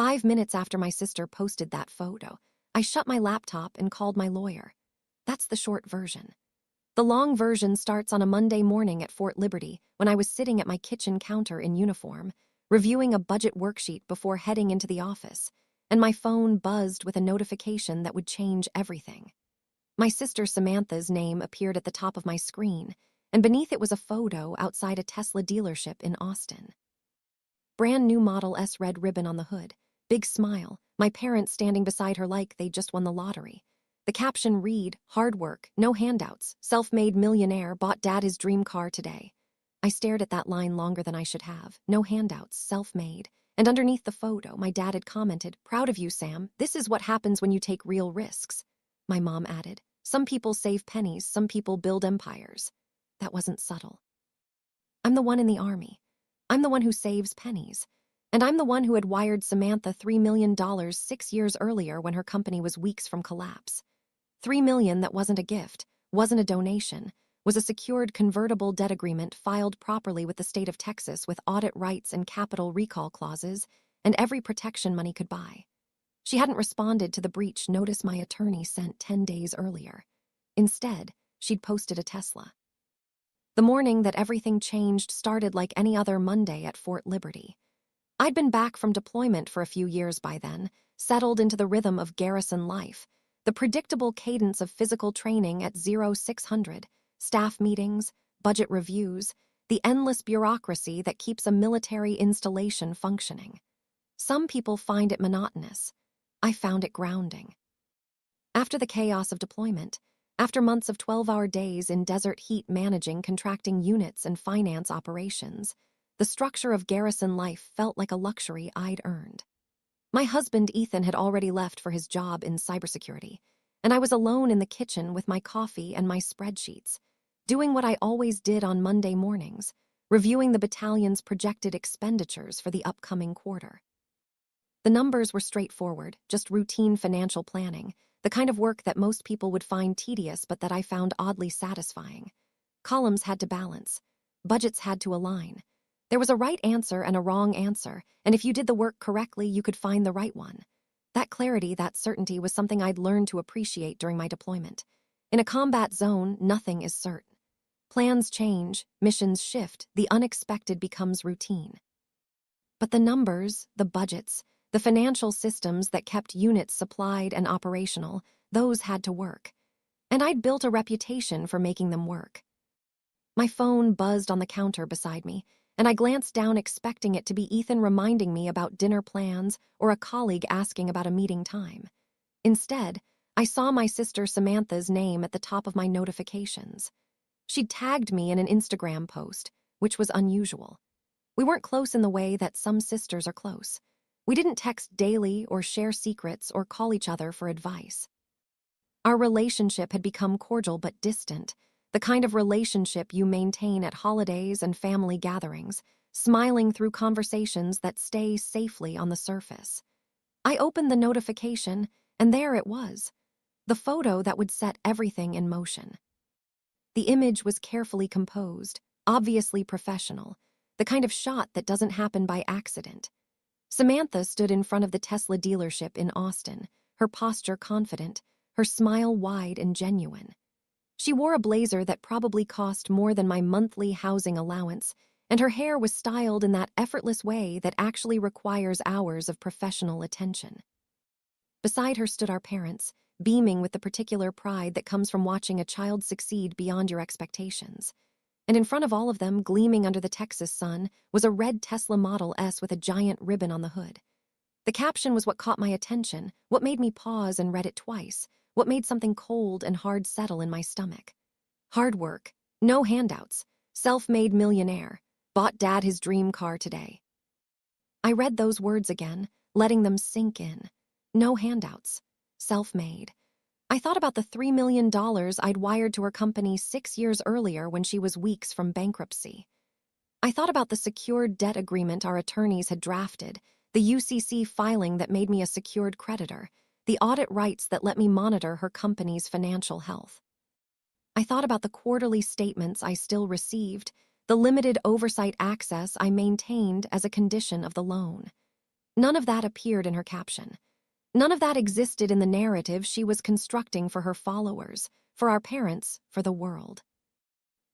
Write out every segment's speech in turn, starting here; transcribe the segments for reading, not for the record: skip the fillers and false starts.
5 minutes after my sister posted that photo, I shut my laptop and called my lawyer. That's the short version. The long version starts on a Monday morning at Fort Liberty when I was sitting at my kitchen counter in uniform, reviewing a budget worksheet before heading into the office, and my phone buzzed with a notification that would change everything. My sister Samantha's name appeared at the top of my screen, and beneath it was a photo outside a Tesla dealership in Austin. Brand new Model S red ribbon on the hood, big smile, my parents standing beside her like they'd just won the lottery. The caption read, "Hard work, no handouts, self-made millionaire bought dad his dream car today." I stared at that line longer than I should have. No handouts, self-made. And underneath the photo, my dad had commented, "Proud of you, Sam. This is what happens when you take real risks." My mom added, "Some people save pennies, some people build empires." That wasn't subtle. I'm the one in the army. I'm the one who saves pennies. And I'm the one who had wired Samantha $3 million 6 years earlier when her company was weeks from collapse. $3 million that wasn't a gift, wasn't a donation, was a secured convertible debt agreement filed properly with the state of Texas with audit rights and capital recall clauses and every protection money could buy. She hadn't responded to the breach notice my attorney sent 10 days earlier. Instead, she'd posted a Tesla. The morning that everything changed started like any other Monday at Fort Liberty. I'd been back from deployment for a few years by then, settled into the rhythm of garrison life, the predictable cadence of physical training at 0600, staff meetings, budget reviews, the endless bureaucracy that keeps a military installation functioning. Some people find it monotonous. I found it grounding. After the chaos of deployment, after months of 12-hour days in desert heat managing contracting units and finance operations, the structure of garrison life felt like a luxury I'd earned. My husband, Ethan, had already left for his job in cybersecurity, and I was alone in the kitchen with my coffee and my spreadsheets, doing what I always did on Monday mornings, reviewing the battalion's projected expenditures for the upcoming quarter. The numbers were straightforward, just routine financial planning, the kind of work that most people would find tedious but that I found oddly satisfying. Columns had to balance. Budgets had to align. There was a right answer and a wrong answer, and if you did the work correctly, you could find the right one. That clarity, that certainty was something I'd learned to appreciate during my deployment. In a combat zone, nothing is certain. Plans change, missions shift, the unexpected becomes routine. But the numbers, the budgets, the financial systems that kept units supplied and operational, those had to work. And I'd built a reputation for making them work. My phone buzzed on the counter beside me, and I glanced down expecting it to be Ethan reminding me about dinner plans or a colleague asking about a meeting time. Instead, I saw my sister Samantha's name at the top of my notifications. She'd tagged me in an Instagram post, which was unusual. We weren't close in the way that some sisters are close. We didn't text daily or share secrets or call each other for advice. Our relationship had become cordial but distant, the kind of relationship you maintain at holidays and family gatherings, smiling through conversations that stay safely on the surface. I opened the notification, and there it was, the photo that would set everything in motion. The image was carefully composed, obviously professional, the kind of shot that doesn't happen by accident. Samantha stood in front of the Tesla dealership in Austin, her posture confident, her smile wide and genuine. She wore a blazer that probably cost more than my monthly housing allowance, and her hair was styled in that effortless way that actually requires hours of professional attention. Beside her stood our parents, beaming with the particular pride that comes from watching a child succeed beyond your expectations. And in front of all of them, gleaming under the Texas sun, was a red Tesla Model S with a giant ribbon on the hood. The caption was what caught my attention, what made me pause and read it twice, what made something cold and hard settle in my stomach. Hard work, no handouts, self-made millionaire, bought dad his dream car today. I read those words again, letting them sink in. No handouts, self-made. I thought about the $3 million I'd wired to her company 6 years earlier when she was weeks from bankruptcy. I thought about the secured debt agreement our attorneys had drafted, the UCC filing that made me a secured creditor, the audit rights that let me monitor her company's financial health. I thought about the quarterly statements I still received, the limited oversight access I maintained as a condition of the loan. None of that appeared in her caption. None of that existed in the narrative she was constructing for her followers, for our parents, for the world.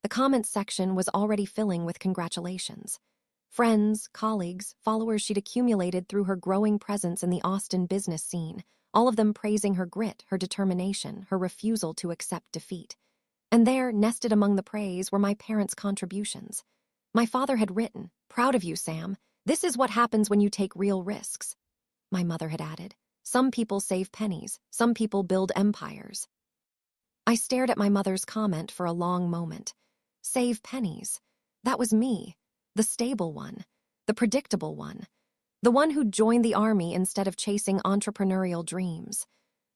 The comments section was already filling with congratulations. Friends, colleagues, followers she'd accumulated through her growing presence in the Austin business scene, all of them praising her grit, her determination, her refusal to accept defeat. And there, nested among the praise, were my parents' contributions. My father had written, "Proud of you, Sam. This is what happens when you take real risks." My mother had added, "Some people save pennies, some people build empires." I stared at my mother's comment for a long moment. Save pennies. That was me. The stable one. The predictable one. The one who joined the army instead of chasing entrepreneurial dreams.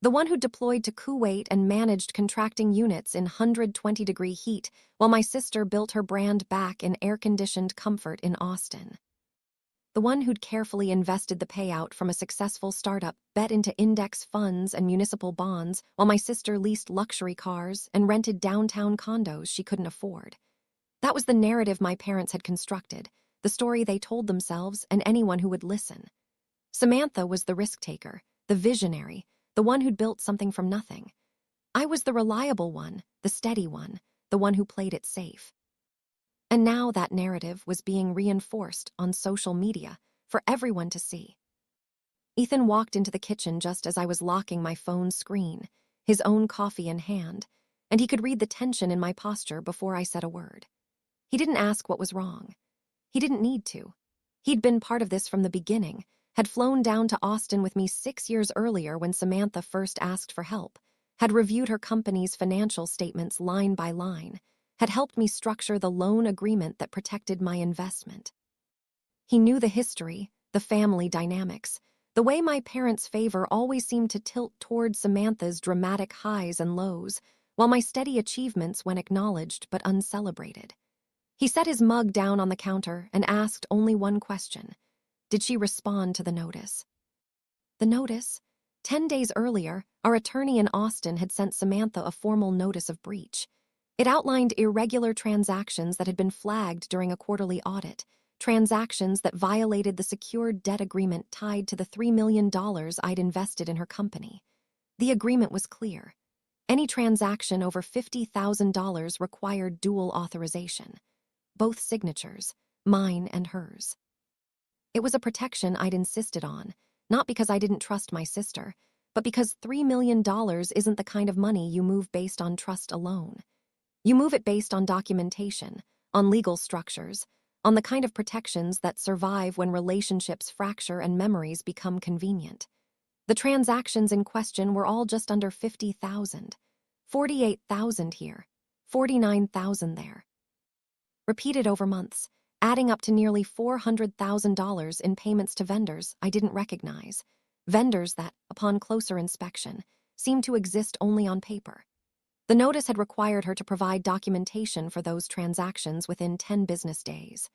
The one who deployed to Kuwait and managed contracting units in 120-degree heat while my sister built her brand back in air-conditioned comfort in Austin. The one who'd carefully invested the payout from a successful startup, bet into index funds and municipal bonds, while my sister leased luxury cars and rented downtown condos she couldn't afford. That was the narrative my parents had constructed, the story they told themselves and anyone who would listen. Samantha was the risk-taker, the visionary, the one who'd built something from nothing. I was the reliable one, the steady one, the one who played it safe. And now that narrative was being reinforced on social media for everyone to see. Ethan walked into the kitchen just as I was locking my phone screen, his own coffee in hand, and he could read the tension in my posture before I said a word. He didn't ask what was wrong. He didn't need to. He'd been part of this from the beginning, had flown down to Austin with me 6 years earlier when Samantha first asked for help, had reviewed her company's financial statements line by line, had helped me structure the loan agreement that protected my investment. He knew the history, the family dynamics, the way my parents' favor always seemed to tilt toward Samantha's dramatic highs and lows, while my steady achievements went acknowledged but uncelebrated. He set his mug down on the counter and asked only one question. Did she respond to the notice? The notice? 10 days earlier, our attorney in Austin had sent Samantha a formal notice of breach. It outlined irregular transactions that had been flagged during a quarterly audit, transactions that violated the secured debt agreement tied to the $3 million I'd invested in her company. The agreement was clear. Any transaction over $50,000 required dual authorization. Both signatures, mine and hers. It was a protection I'd insisted on, not because I didn't trust my sister, but because $3 million isn't the kind of money you move based on trust alone. You move it based on documentation, on legal structures, on the kind of protections that survive when relationships fracture and memories become convenient. The transactions in question were all just under $50,000. $48,000 here, $49,000 there. Repeated over months, adding up to nearly $400,000 in payments to vendors I didn't recognize, vendors that, upon closer inspection, seemed to exist only on paper. The notice had required her to provide documentation for those transactions within 10 business days.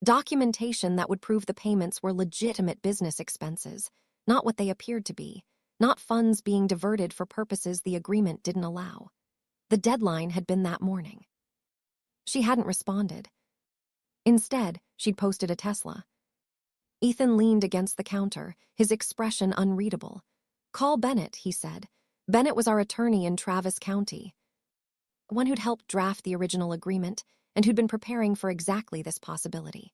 Documentation that would prove the payments were legitimate business expenses, not what they appeared to be, not funds being diverted for purposes the agreement didn't allow. The deadline had been that morning. She hadn't responded. Instead, she'd posted a Tesla. Ethan leaned against the counter, his expression unreadable. "Call Bennett," he said. Bennett was our attorney in Travis County, one who'd helped draft the original agreement and who'd been preparing for exactly this possibility.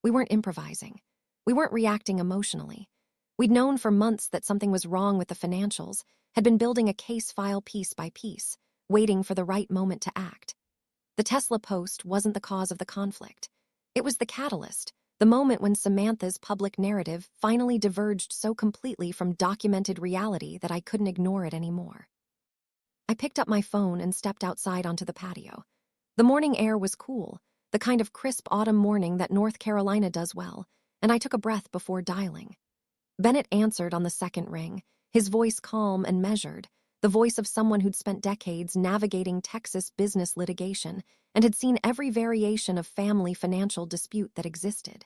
We weren't improvising. We weren't reacting emotionally. We'd known for months that something was wrong with the financials, had been building a case file piece by piece, waiting for the right moment to act. The Tesla post wasn't the cause of the conflict. It was the catalyst, the moment when Samantha's public narrative finally diverged so completely from documented reality that I couldn't ignore it anymore. I picked up my phone and stepped outside onto the patio. The morning air was cool, the kind of crisp autumn morning that North Carolina does well, and I took a breath before dialing. Bennett answered on the second ring, his voice calm and measured, the voice of someone who'd spent decades navigating Texas business litigation and had seen every variation of family financial dispute that existed.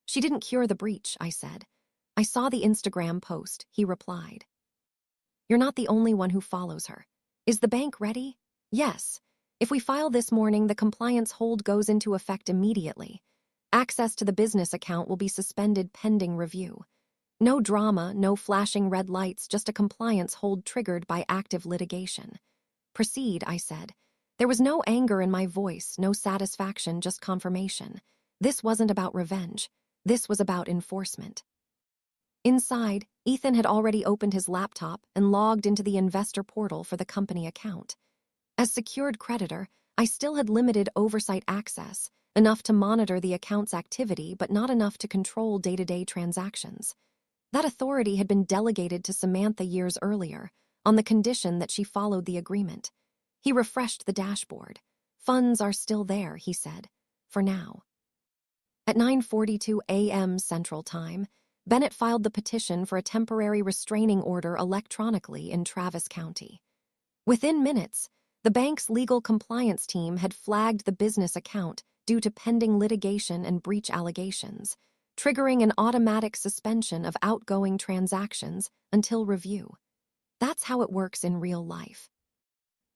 "She didn't cure the breach," I said. "I saw the Instagram post," he replied. "You're not the only one who follows her. Is the bank ready?" "Yes. If we file this morning, the compliance hold goes into effect immediately. Access to the business account will be suspended pending review. No drama, no flashing red lights, just a compliance hold triggered by active litigation. Proceed, I said. There was no anger in my voice, no satisfaction, just confirmation. This wasn't about revenge. This was about enforcement. Inside, Ethan had already opened his laptop and logged into the investor portal for the company account. As secured creditor, I still had limited oversight access, enough to monitor the account's activity but not enough to control day-to-day transactions. That authority had been delegated to Samantha years earlier, on the condition that she followed the agreement. He refreshed the dashboard. Funds are still there, he said, for now. At 9:42 a.m. Central Time, Bennett filed the petition for a temporary restraining order electronically in Travis County. Within minutes, the bank's legal compliance team had flagged the business account due to pending litigation and breach allegations, triggering an automatic suspension of outgoing transactions until review. That's how it works in real life.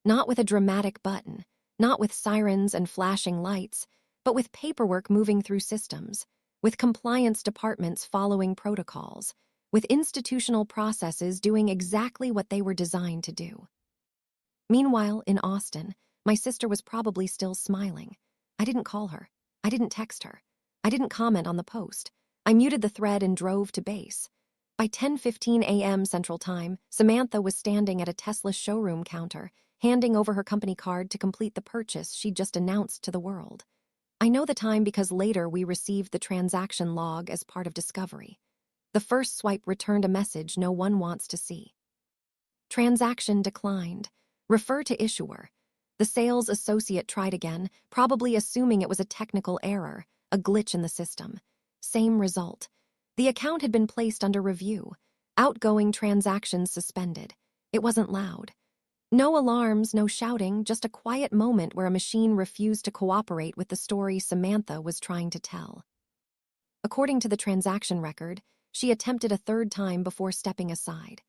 Not with a dramatic button, not with sirens and flashing lights, but with paperwork moving through systems, with compliance departments following protocols, with institutional processes doing exactly what they were designed to do. Meanwhile, in Austin, my sister was probably still smiling. I didn't call her. I didn't text her. I didn't comment on the post. I muted the thread and drove to base. By 10:15 a.m. Central Time, Samantha was standing at a Tesla showroom counter, handing over her company card to complete the purchase she'd just announced to the world. I know the time because later we received the transaction log as part of discovery. The first swipe returned a message no one wants to see. Transaction declined. Refer to issuer. The sales associate tried again, probably assuming it was a technical error, a glitch in the system. Same result. The account had been placed under review. Outgoing transactions suspended. It wasn't loud. No alarms, no shouting, just a quiet moment where a machine refused to cooperate with the story Samantha was trying to tell. According to the transaction record, she attempted a third time before stepping aside.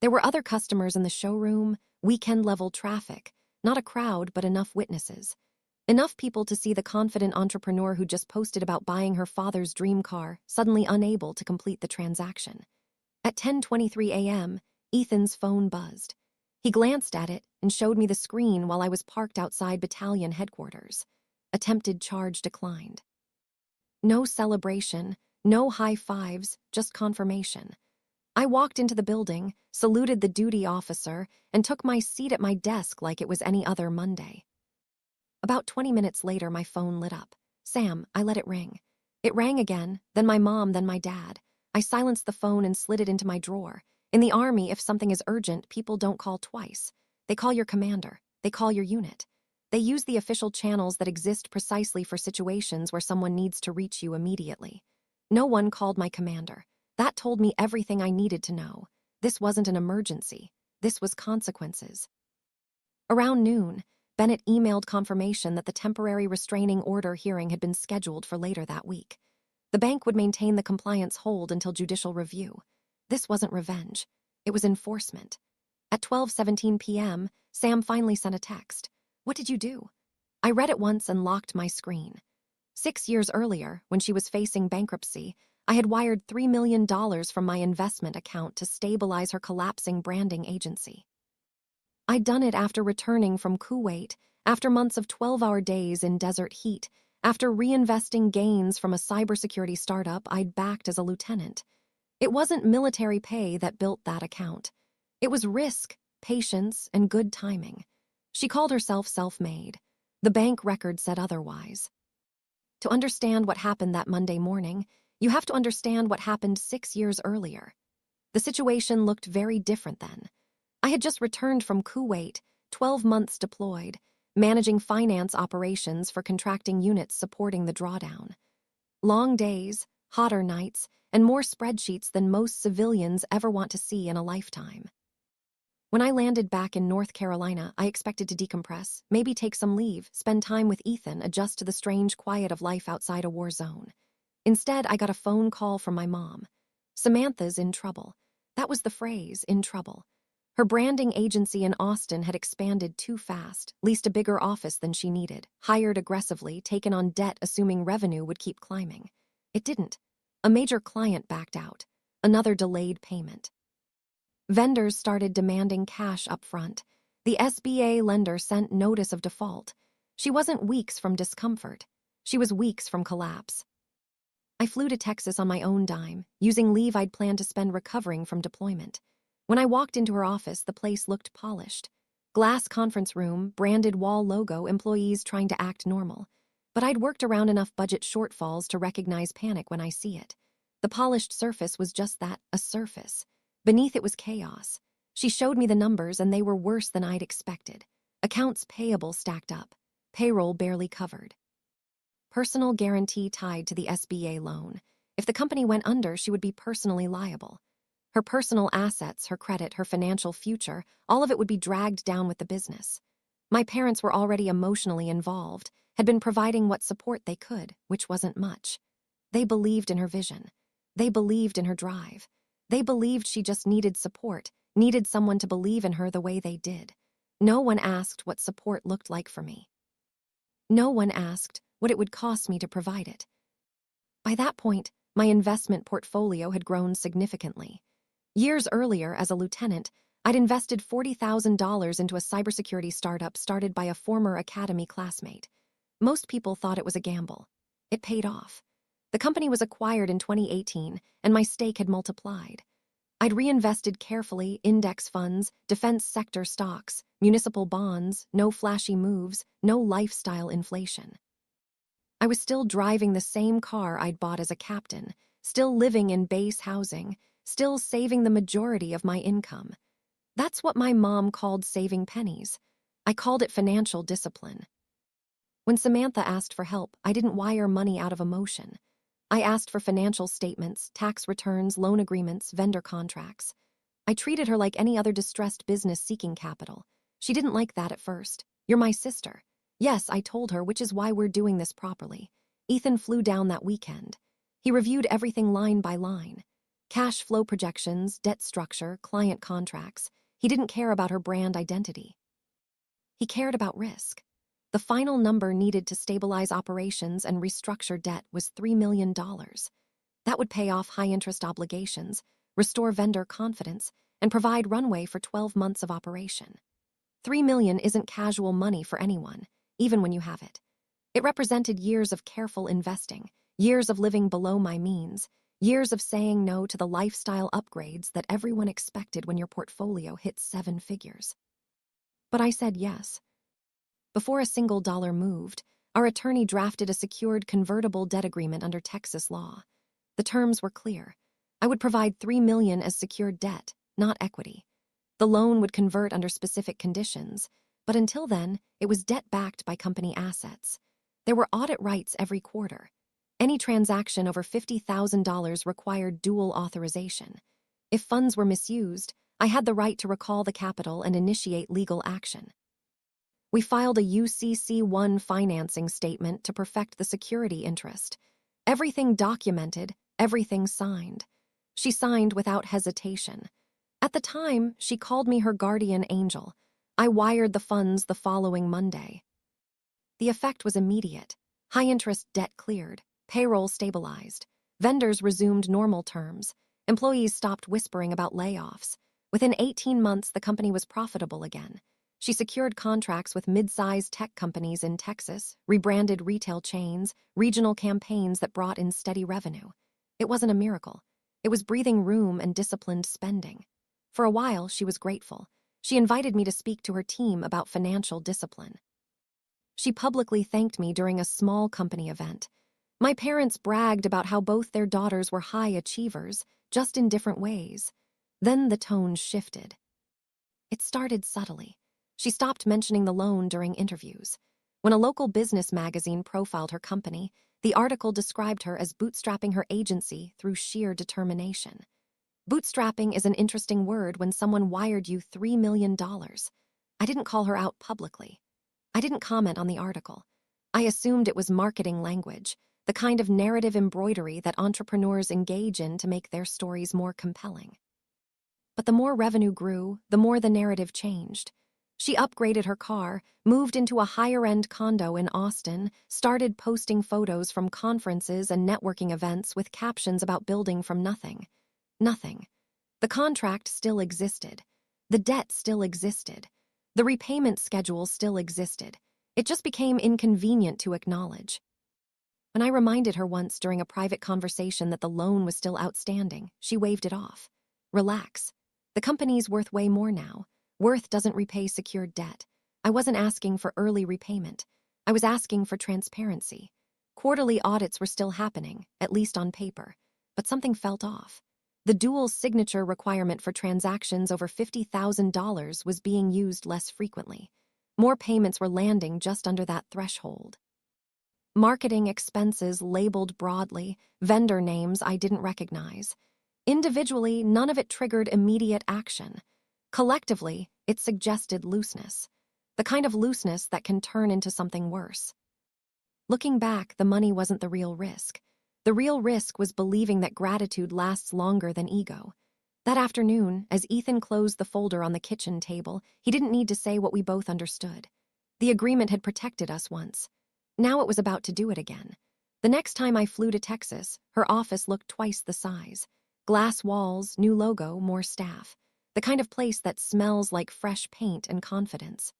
There were other customers in the showroom, weekend-level traffic, not a crowd but enough witnesses. Enough people to see the confident entrepreneur who just posted about buying her father's dream car suddenly unable to complete the transaction. At 10:23 a.m., Ethan's phone buzzed. He glanced at it and showed me the screen while I was parked outside battalion headquarters. Attempted charge declined. No celebration, no high fives, just confirmation. I walked into the building, saluted the duty officer, and took my seat at my desk like it was any other Monday. About 20 minutes later, my phone lit up. Sam, I let it ring. It rang again, then my mom, then my dad. I silenced the phone and slid it into my drawer. In the Army, if something is urgent, people don't call twice. They call your commander. They call your unit. They use the official channels that exist precisely for situations where someone needs to reach you immediately. No one called my commander. That told me everything I needed to know. This wasn't an emergency. This was consequences. Around noon, Bennett emailed confirmation that the temporary restraining order hearing had been scheduled for later that week. The bank would maintain the compliance hold until judicial review. This wasn't revenge. It was enforcement. At 12:17 p.m., Sam finally sent a text. What did you do? I read it once and locked my screen. 6 years earlier, when she was facing bankruptcy, I had wired $3 million from my investment account to stabilize her collapsing branding agency. I'd done it after returning from Kuwait, after months of 12-hour days in desert heat, after reinvesting gains from a cybersecurity startup I'd backed as a lieutenant. It wasn't military pay that built that account. It was risk, patience, and good timing. She called herself self-made. The bank record said otherwise. To understand what happened that Monday morning, you have to understand what happened 6 years earlier. The situation looked very different then. I had just returned from Kuwait, 12 months deployed, managing finance operations for contracting units supporting the drawdown. Long days, hotter nights, and more spreadsheets than most civilians ever want to see in a lifetime. When I landed back in North Carolina, I expected to decompress, maybe take some leave, spend time with Ethan, adjust to the strange quiet of life outside a war zone. Instead, I got a phone call from my mom. Samantha's in trouble. That was the phrase, in trouble. Her branding agency in Austin had expanded too fast, leased a bigger office than she needed, hired aggressively, taken on debt assuming revenue would keep climbing. It didn't. A major client backed out. another delayed payment. Vendors started demanding cash up front. The SBA lender sent notice of default. She wasn't weeks from discomfort. She was weeks from collapse. I flew to Texas on my own dime, using leave I'd planned to spend recovering from deployment. When I walked into her office, the place looked polished. Glass conference room, branded wall logo, employees trying to act normal. But I'd worked around enough budget shortfalls to recognize panic when I see it. The polished surface was just that, a surface. Beneath it was chaos. She showed me the numbers, and they were worse than I'd expected. Accounts payable stacked up. Payroll barely covered. Personal guarantee tied to the SBA loan. If the company went under, she would be personally liable. Her personal assets, her credit, her financial future, all of it would be dragged down with the business. My parents were already emotionally involved, had been providing what support they could, which wasn't much. They believed in her vision. They believed in her drive. They believed she just needed support, needed someone to believe in her the way they did. No one asked what support looked like for me. No one asked what it would cost me to provide it. By that point, my investment portfolio had grown significantly. Years earlier, as a lieutenant, I'd invested $40,000 into a cybersecurity startup started by a former academy classmate. Most people thought it was a gamble. It paid off. The company was acquired in 2018, and my stake had multiplied. I'd reinvested carefully: index funds, defense sector stocks, municipal bonds, no flashy moves, no lifestyle inflation. I was still driving the same car I'd bought as a captain, still living in base housing, still saving the majority of my income. That's what my mom called saving pennies. I called it financial discipline. When Samantha asked for help, I didn't wire money out of emotion. I asked for financial statements, tax returns, loan agreements, vendor contracts. I treated her like any other distressed business seeking capital. She didn't like that at first. "You're my sister." "Yes," I told her, "which is why we're doing this properly." Ethan flew down that weekend. He reviewed everything line by line. Cash flow projections, debt structure, client contracts. He didn't care about her brand identity. He cared about risk. The final number needed to stabilize operations and restructure debt was $3 million. That would pay off high-interest obligations, restore vendor confidence, and provide runway for 12 months of operation. $3 million isn't casual money for anyone, even when you have it. It represented years of careful investing, years of living below my means, years of saying no to the lifestyle upgrades that everyone expected when your portfolio hit 7 figures. But I said yes. Before a single dollar moved, our attorney drafted a secured convertible debt agreement under Texas law. The terms were clear. I would provide $3 million as secured debt, not equity. The loan would convert under specific conditions, but until then, it was debt backed by company assets. There were audit rights every quarter. Any transaction over $50,000 required dual authorization. If funds were misused, I had the right to recall the capital and initiate legal action. We filed a UCC-1 financing statement to perfect the security interest. Everything documented, everything signed. She signed without hesitation. At the time, she called me her guardian angel. I wired the funds the following Monday. The effect was immediate. High-interest debt cleared. Payroll stabilized. Vendors resumed normal terms. Employees stopped whispering about layoffs. Within 18 months, the company was profitable again. She secured contracts with mid-sized tech companies in Texas, rebranded retail chains, regional campaigns that brought in steady revenue. It wasn't a miracle. It was breathing room and disciplined spending. For a while, she was grateful. She invited me to speak to her team about financial discipline. She publicly thanked me during a small company event. My parents bragged about how both their daughters were high achievers, just in different ways. Then the tone shifted. It started subtly. She stopped mentioning the loan during interviews. When a local business magazine profiled her company, the article described her as bootstrapping her agency through sheer determination. Bootstrapping is an interesting word when someone wired you $3 million. I didn't call her out publicly. I didn't comment on the article. I assumed it was marketing language, the kind of narrative embroidery that entrepreneurs engage in to make their stories more compelling. But the more revenue grew, the more the narrative changed. She upgraded her car, moved into a higher-end condo in Austin, started posting photos from conferences and networking events with captions about building from nothing. Nothing. The contract still existed. The debt still existed. The repayment schedule still existed. It just became inconvenient to acknowledge. When I reminded her once during a private conversation that the loan was still outstanding, she waved it off. Relax. The company's worth way more now. Worth doesn't repay secured debt. I wasn't asking for early repayment. I was asking for transparency. Quarterly audits were still happening, at least on paper, but something felt off. The dual signature requirement for transactions over $50,000 was being used less frequently. More payments were landing just under that threshold. Marketing expenses labeled broadly, vendor names I didn't recognize. Individually, none of it triggered immediate action. Collectively, it suggested looseness. The kind of looseness that can turn into something worse. Looking back, the money wasn't the real risk. The real risk was believing that gratitude lasts longer than ego. That afternoon, as Ethan closed the folder on the kitchen table, he didn't need to say what we both understood. The agreement had protected us once. Now it was about to do it again. The next time I flew to Texas, her office looked twice the size. Glass walls, new logo, more staff. The kind of place that smells like fresh paint and confidence.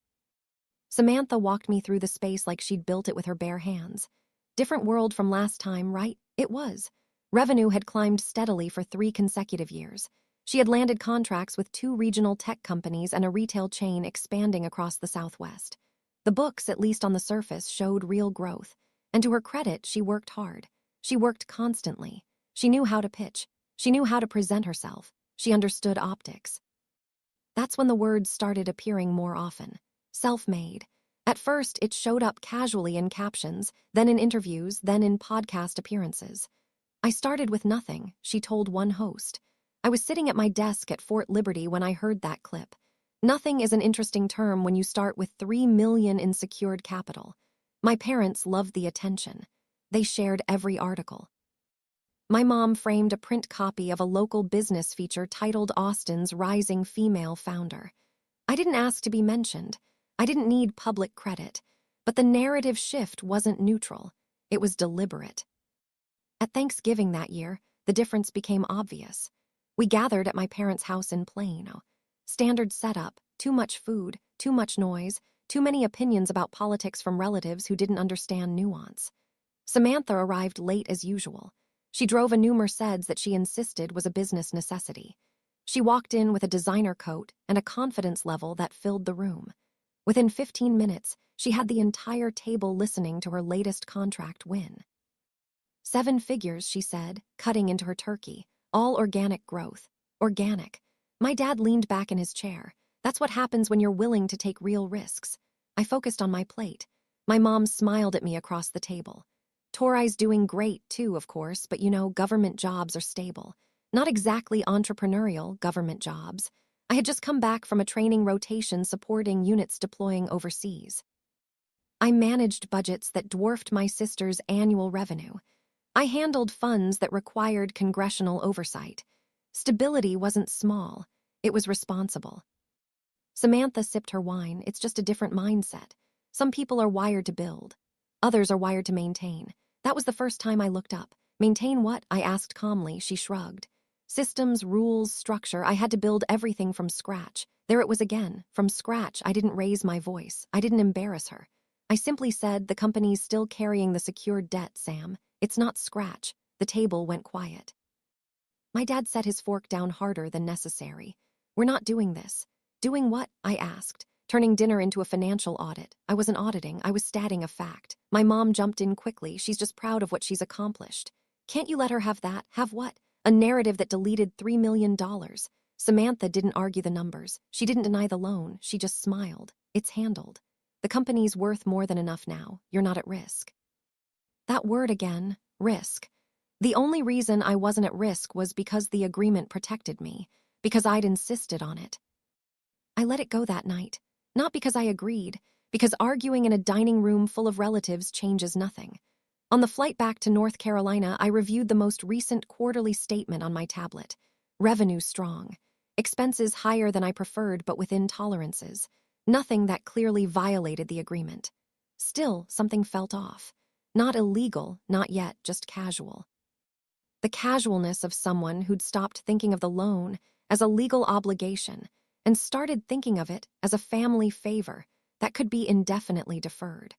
Samantha walked me through the space like she'd built it with her bare hands. Different world from last time, right? It was. Revenue had climbed steadily for 3 consecutive years. She had landed contracts with 2 regional tech companies and a retail chain expanding across the Southwest. The books, at least on the surface, showed real growth. And to her credit, she worked hard. She worked constantly. She knew how to pitch. She knew how to present herself. She understood optics. That's when the words started appearing more often. Self-made. At first, it showed up casually in captions, then in interviews, then in podcast appearances. I started with nothing, she told one host. I was sitting at my desk at Fort Liberty when I heard that clip. Nothing is an interesting term when you start with $3 million in secured capital. My parents loved the attention. They shared every article. My mom framed a print copy of a local business feature titled Austin's Rising Female Founder. I didn't ask to be mentioned. I didn't need public credit. But the narrative shift wasn't neutral. It was deliberate. At Thanksgiving that year, the difference became obvious. We gathered at my parents' house in Plano. Standard setup, too much food, too much noise, too many opinions about politics from relatives who didn't understand nuance. Samantha arrived late as usual. She drove a new Mercedes that she insisted was a business necessity. She walked in with a designer coat and a confidence level that filled the room. Within 15 minutes, she had the entire table listening to her latest contract win. 7 figures, she said, cutting into her turkey. All organic growth. Organic. My dad leaned back in his chair. That's what happens when you're willing to take real risks. I focused on my plate. My mom smiled at me across the table. Torai's doing great too, of course, but government jobs are stable. Not exactly entrepreneurial government jobs. I had just come back from a training rotation supporting units deploying overseas. I managed budgets that dwarfed my sister's annual revenue. I handled funds that required congressional oversight. Stability wasn't small. It was responsible. Samantha sipped her wine. It's just a different mindset. Some people are wired to build. Others are wired to maintain. That was the first time I looked up. Maintain what? I asked calmly. She shrugged. Systems, rules, structure. I had to build everything from scratch. There it was again. From scratch, I didn't raise my voice. I didn't embarrass her. I simply said, the company's still carrying the secured debt, Sam. It's not scratch. The table went quiet. My dad set his fork down harder than necessary. We're not doing this. Doing what? I asked, turning dinner into a financial audit. I wasn't auditing, I was stating a fact. My mom jumped in quickly. She's just proud of what she's accomplished. Can't you let her have that? Have what? A narrative that deleted $3 million. Samantha didn't argue the numbers. She didn't deny the loan. She just smiled. It's handled. The company's worth more than enough now. You're not at risk. That word again, risk. The only reason I wasn't at risk was because the agreement protected me, because I'd insisted on it. I let it go that night, not because I agreed, because arguing in a dining room full of relatives changes nothing. On the flight back to North Carolina, I reviewed the most recent quarterly statement on my tablet. Revenue strong. Expenses higher than I preferred but within tolerances. Nothing that clearly violated the agreement. Still, something felt off. Not illegal, not yet, just casual. The casualness of someone who'd stopped thinking of the loan as a legal obligation and started thinking of it as a family favor that could be indefinitely deferred.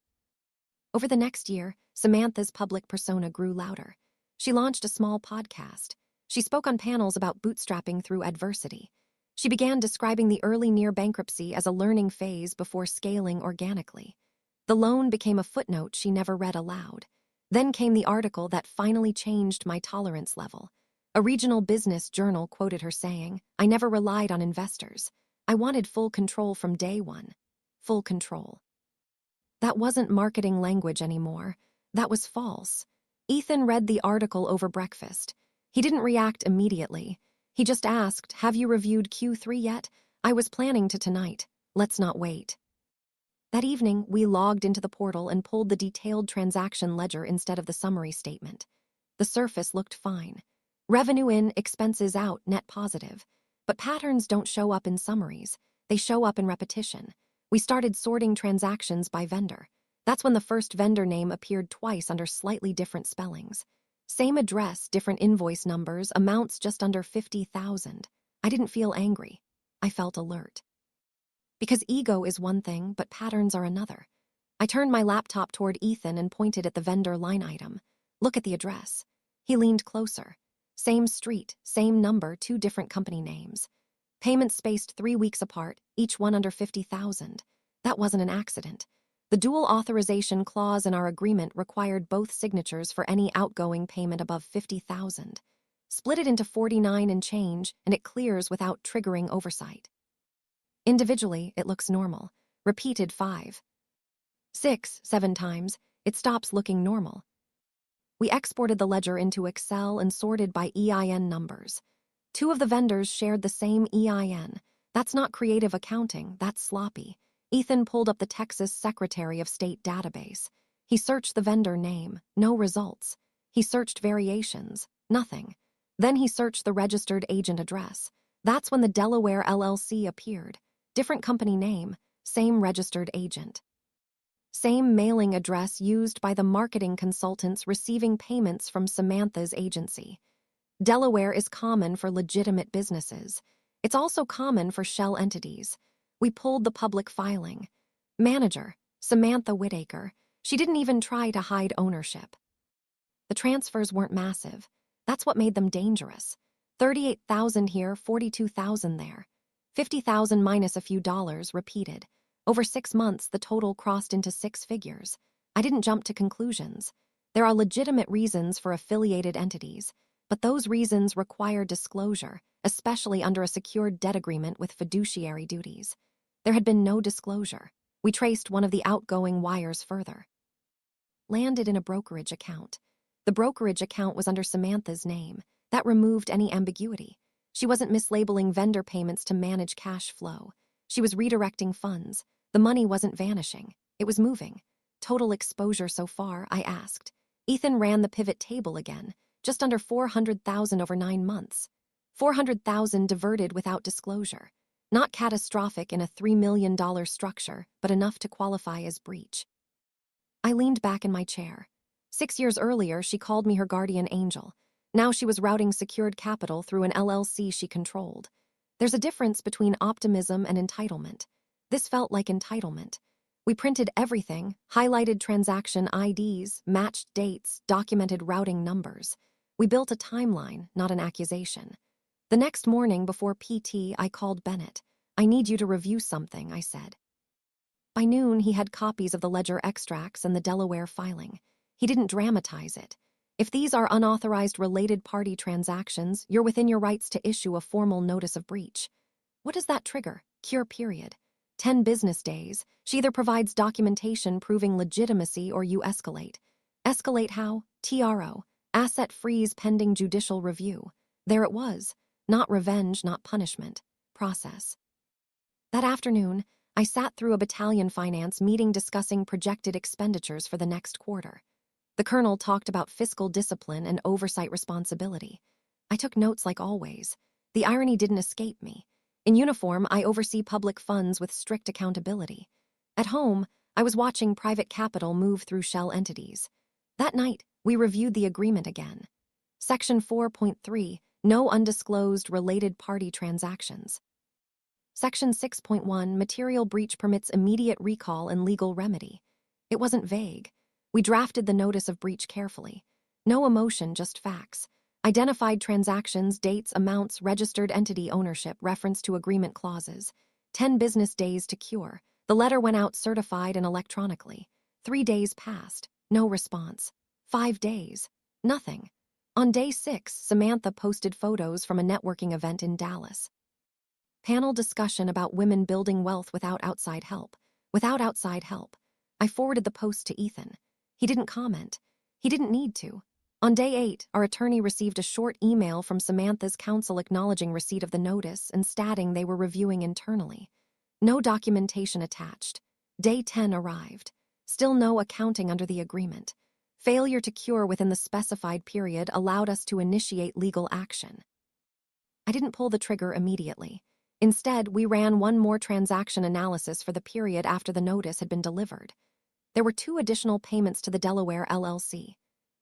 Over the next year, Samantha's public persona grew louder. She launched a small podcast. She spoke on panels about bootstrapping through adversity. She began describing the early near bankruptcy as a learning phase before scaling organically. The loan became a footnote she never read aloud. Then came the article that finally changed my tolerance level. A regional business journal quoted her saying, "I never relied on investors. I wanted full control from day one." Full control. That wasn't marketing language anymore. That was false. Ethan read the article over breakfast. He didn't react immediately. He just asked, "Have you reviewed Q3 yet? I was planning to tonight. Let's not wait." That evening, we logged into the portal and pulled the detailed transaction ledger instead of the summary statement. The surface looked fine. Revenue in, expenses out, net positive. But patterns don't show up in summaries. They show up in repetition. We started sorting transactions by vendor. That's when the first vendor name appeared twice under slightly different spellings. Same address, different invoice numbers, amounts just under 50,000. I didn't feel angry. I felt alert. Because ego is one thing, but patterns are another. I turned my laptop toward Ethan and pointed at the vendor line item. "Look at the address." He leaned closer. Same street, same number, two different company names. Payments spaced 3 weeks apart, each one under 50,000. That wasn't an accident. The dual authorization clause in our agreement required both signatures for any outgoing payment above 50,000. Split it into 49 and change, and it clears without triggering oversight. Individually, it looks normal. Repeated 5, 6, 7 times, it stops looking normal. We exported the ledger into Excel and sorted by EIN numbers. 2 of the vendors shared the same EIN. That's not creative accounting, that's sloppy. Ethan pulled up the Texas Secretary of State database. He searched the vendor name, no results. He searched variations, nothing. Then he searched the registered agent address. That's when the Delaware LLC appeared. Different company name, same registered agent. Same mailing address used by the marketing consultants receiving payments from Samantha's agency. Delaware is common for legitimate businesses. It's also common for shell entities. We pulled the public filing. Manager, Samantha Whitaker. She didn't even try to hide ownership. The transfers weren't massive. That's what made them dangerous. 38,000 here, 42,000 there. 50,000 minus a few dollars, repeated. Over 6 months, the total crossed into 6 figures. I didn't jump to conclusions. There are legitimate reasons for affiliated entities, but those reasons require disclosure, especially under a secured debt agreement with fiduciary duties. There had been no disclosure. We traced one of the outgoing wires further. Landed in a brokerage account. The brokerage account was under Samantha's name. That removed any ambiguity. She wasn't mislabeling vendor payments to manage cash flow. She was redirecting funds. The money wasn't vanishing. It was moving. Total exposure so far, I asked. Ethan ran the pivot table again. Just under 400,000 over 9 months. 400,000 diverted without disclosure. Not catastrophic in a $3 million structure, but enough to qualify as breach. I leaned back in my chair. 6 years earlier, she called me her guardian angel. Now she was routing secured capital through an LLC she controlled. There's a difference between optimism and entitlement. This felt like entitlement. We printed everything, highlighted transaction IDs, matched dates, documented routing numbers. We built a timeline, not an accusation. The next morning before PT, I called Bennett. "I need you to review something," I said. By noon, he had copies of the ledger extracts and the Delaware filing. He didn't dramatize it. "If these are unauthorized related party transactions, you're within your rights to issue a formal notice of breach." What does that trigger? Cure period. 10 business days. She either provides documentation proving legitimacy or you escalate. Escalate how? TRO. Asset freeze pending judicial review. There it was. Not revenge, not punishment. Process. That afternoon, I sat through a battalion finance meeting discussing projected expenditures for the next quarter. The colonel talked about fiscal discipline and oversight responsibility. I took notes like always. The irony didn't escape me. In uniform, I oversee public funds with strict accountability. At home, I was watching private capital move through shell entities. That night, we reviewed the agreement again. Section 4.3, no undisclosed related party transactions. Section 6.1, material breach permits immediate recall and legal remedy. It wasn't vague. We drafted the notice of breach carefully. No emotion, just facts. Identified transactions, dates, amounts, registered entity ownership, reference to agreement clauses. 10 business days to cure. The letter went out certified and electronically. 3 days passed. No response. 5 days. Nothing. On day 6, Samantha posted photos from a networking event in Dallas. Panel discussion about women building wealth without outside help. Without outside help. I forwarded the post to Ethan. He didn't comment. He didn't need to. On day 8, our attorney received a short email from Samantha's counsel acknowledging receipt of the notice and stating they were reviewing internally. No documentation attached. Day 10 arrived. Still no accounting under the agreement. Failure to cure within the specified period allowed us to initiate legal action. I didn't pull the trigger immediately. Instead, we ran one more transaction analysis for the period after the notice had been delivered. There were 2 additional payments to the Delaware LLC.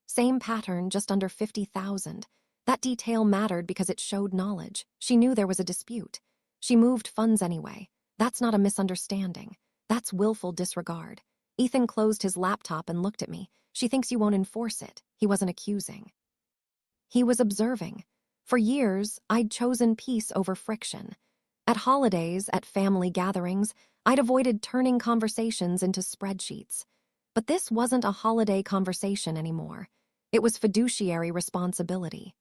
Same pattern, just under $50,000. That detail mattered because it showed knowledge. She knew there was a dispute. She moved funds anyway. That's not a misunderstanding. That's willful disregard. Ethan closed his laptop and looked at me. She thinks you won't enforce it. He wasn't accusing. He was observing. For years, I'd chosen peace over friction. At holidays, at family gatherings, I'd avoided turning conversations into spreadsheets. But this wasn't a holiday conversation anymore. It was fiduciary responsibility.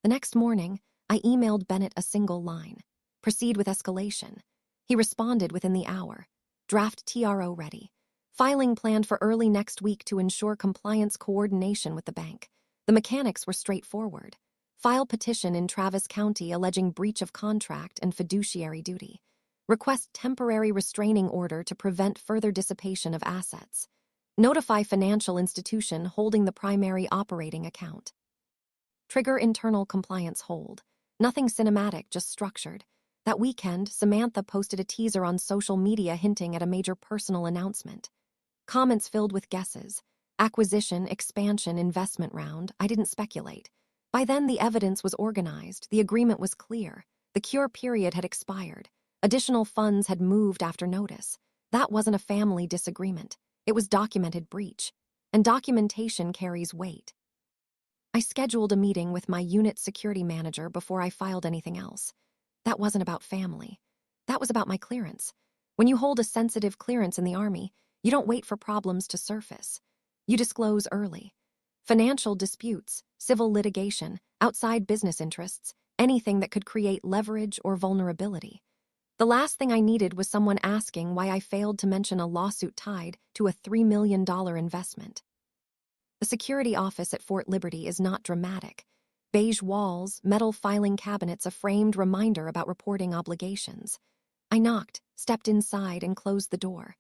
The next morning, I emailed Bennett a single line. Proceed with escalation. He responded within the hour. Draft TRO ready. Filing planned for early next week to ensure compliance coordination with the bank. The mechanics were straightforward. File petition in Travis County alleging breach of contract and fiduciary duty. Request temporary restraining order to prevent further dissipation of assets. Notify financial institution holding the primary operating account. Trigger internal compliance hold. Nothing cinematic, just structured. That weekend, Samantha posted a teaser on social media hinting at a major personal announcement. Comments filled with guesses. Acquisition, expansion, investment round. I didn't speculate. By then, the evidence was organized. The agreement was clear. The cure period had expired. Additional funds had moved after notice. That wasn't a family disagreement. It was documented breach. And documentation carries weight. I scheduled a meeting with my unit security manager before I filed anything else. That wasn't about family. That was about my clearance. When you hold a sensitive clearance in the Army, you don't wait for problems to surface. You disclose early. Financial disputes, civil litigation, outside business interests, anything that could create leverage or vulnerability. The last thing I needed was someone asking why I failed to mention a lawsuit tied to a $3 million investment. The security office at Fort Liberty is not dramatic. Beige walls, metal filing cabinets, a framed reminder about reporting obligations. I knocked, stepped inside, and closed the door.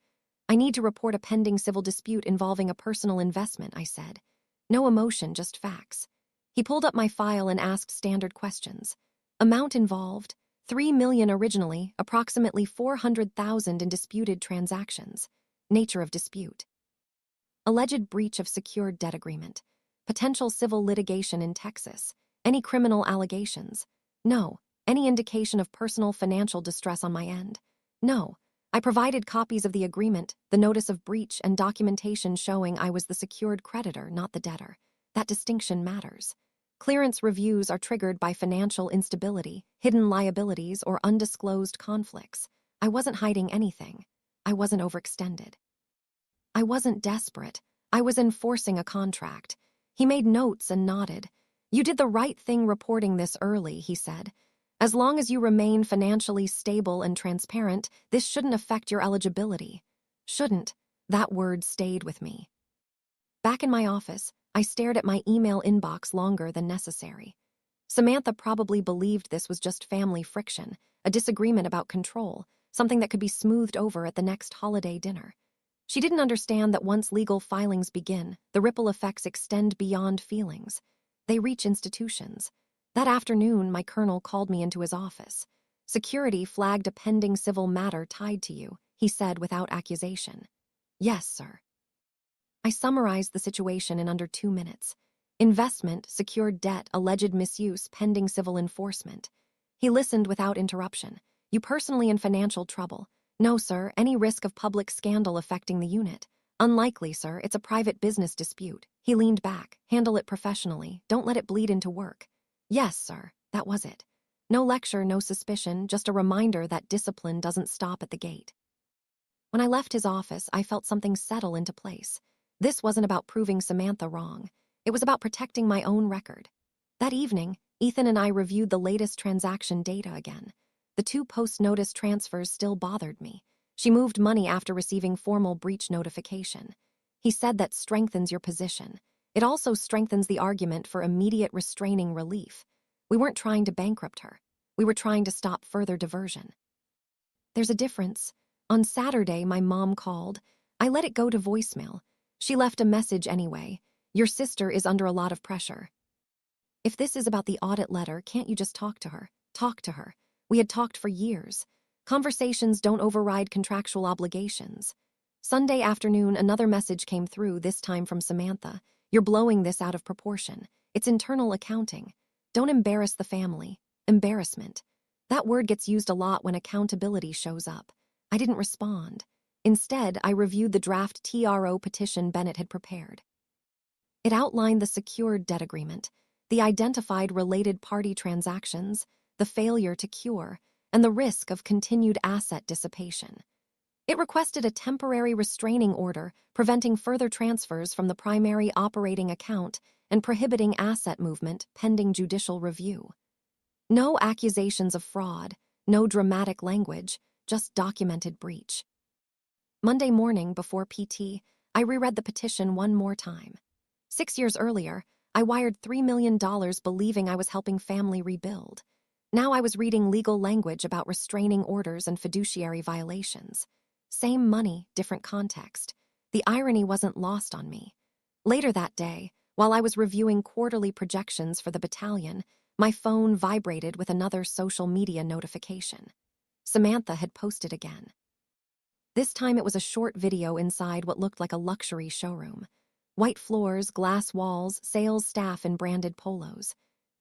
I need to report a pending civil dispute involving a personal investment, I said. No emotion, just facts. He pulled up my file and asked standard questions. Amount involved, $3 million originally, approximately $400,000 in disputed transactions. Nature of dispute. Alleged breach of secured debt agreement. Potential civil litigation in Texas. Any criminal allegations? No. Any indication of personal financial distress on my end? No. I provided copies of the agreement, the notice of breach, and documentation showing I was the secured creditor, not the debtor. That distinction matters. Clearance reviews are triggered by financial instability, hidden liabilities, or undisclosed conflicts. I wasn't hiding anything. I wasn't overextended. I wasn't desperate. I was enforcing a contract. He made notes and nodded. You did the right thing reporting this early, he said. As long as you remain financially stable and transparent, this shouldn't affect your eligibility. Shouldn't. That word stayed with me. Back in my office, I stared at my email inbox longer than necessary. Samantha probably believed this was just family friction, a disagreement about control, something that could be smoothed over at the next holiday dinner. She didn't understand that once legal filings begin, the ripple effects extend beyond feelings. They reach institutions. That afternoon, my colonel called me into his office. Security flagged a pending civil matter tied to you, he said without accusation. Yes, sir. I summarized the situation in under 2 minutes. Investment, secured debt, alleged misuse, pending civil enforcement. He listened without interruption. You personally in financial trouble? No, sir. Any risk of public scandal affecting the unit? Unlikely, sir. It's a private business dispute. He leaned back. Handle it professionally. Don't let it bleed into work. Yes, sir. That was it. No lecture, no suspicion, just a reminder that discipline doesn't stop at the gate. When I left his office, I felt something settle into place. This wasn't about proving Samantha wrong. It was about protecting my own record. That evening, Ethan and I reviewed the latest transaction data again. The 2 post-notice transfers still bothered me. She moved money after receiving formal breach notification. He said that strengthens your position. It also strengthens the argument for immediate restraining relief. We weren't trying to bankrupt her. We were trying to stop further diversion. There's a difference. On Saturday, my mom called. I let it go to voicemail. She left a message anyway. Your sister is under a lot of pressure. If this is about the audit letter, can't you just talk to her? Talk to her. We had talked for years. Conversations don't override contractual obligations. Sunday afternoon, another message came through, this time from Samantha. You're blowing this out of proportion. It's internal accounting. Don't embarrass the family. Embarrassment. That word gets used a lot when accountability shows up. I didn't respond. Instead, I reviewed the draft TRO petition Bennett had prepared. It outlined the secured debt agreement, the identified related party transactions, the failure to cure, and the risk of continued asset dissipation. It requested a temporary restraining order preventing further transfers from the primary operating account and prohibiting asset movement pending judicial review. No accusations of fraud, no dramatic language, just documented breach. Monday morning, before PT, I reread the petition one more time. 6 years earlier, I wired $3 million believing I was helping family rebuild. Now I was reading legal language about restraining orders and fiduciary violations. Same money, different context. The irony wasn't lost on me. Later that day, while I was reviewing quarterly projections for the battalion, my phone vibrated with another social media notification. Samantha had posted again. This time it was a short video inside what looked like a luxury showroom. White floors, glass walls, sales staff in branded polos.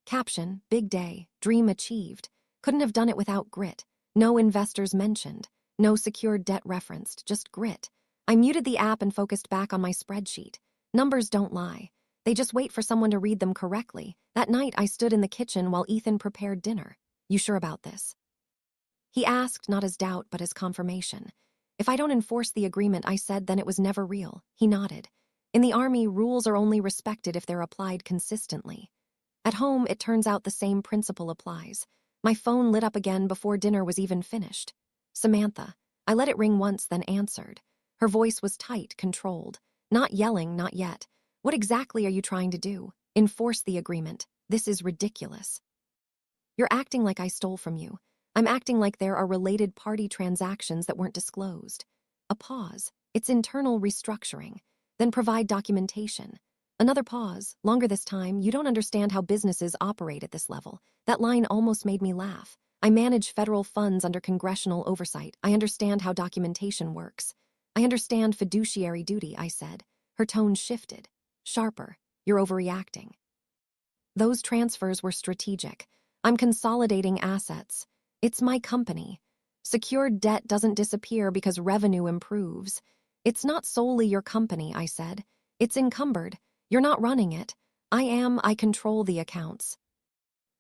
Caption, big day, dream achieved. Couldn't have done it without grit. No investors mentioned. No secured debt referenced, just grit. I muted the app and focused back on my spreadsheet. Numbers don't lie. They just wait for someone to read them correctly. That night I stood in the kitchen while Ethan prepared dinner. You sure about this? He asked, not as doubt, but as confirmation. If I don't enforce the agreement, I said, then it was never real. He nodded. In the Army, rules are only respected if they're applied consistently. At home, it turns out the same principle applies. My phone lit up again before dinner was even finished. Samantha. I let it ring once, then answered. Her voice was tight, controlled. Not yelling, not yet. What exactly are you trying to do? Enforce the agreement. This is ridiculous. You're acting like I stole from you. I'm acting like there are related party transactions that weren't disclosed. A pause. It's internal restructuring. Then provide documentation. Another pause, longer this time. You don't understand how businesses operate at this level. That line almost made me laugh. I manage federal funds under congressional oversight. I understand how documentation works. I understand fiduciary duty, I said. Her tone shifted. Sharper. You're overreacting. Those transfers were strategic. I'm consolidating assets. It's my company. Secured debt doesn't disappear because revenue improves. It's not solely your company, I said. It's encumbered. You're not running it. I am. I control the accounts.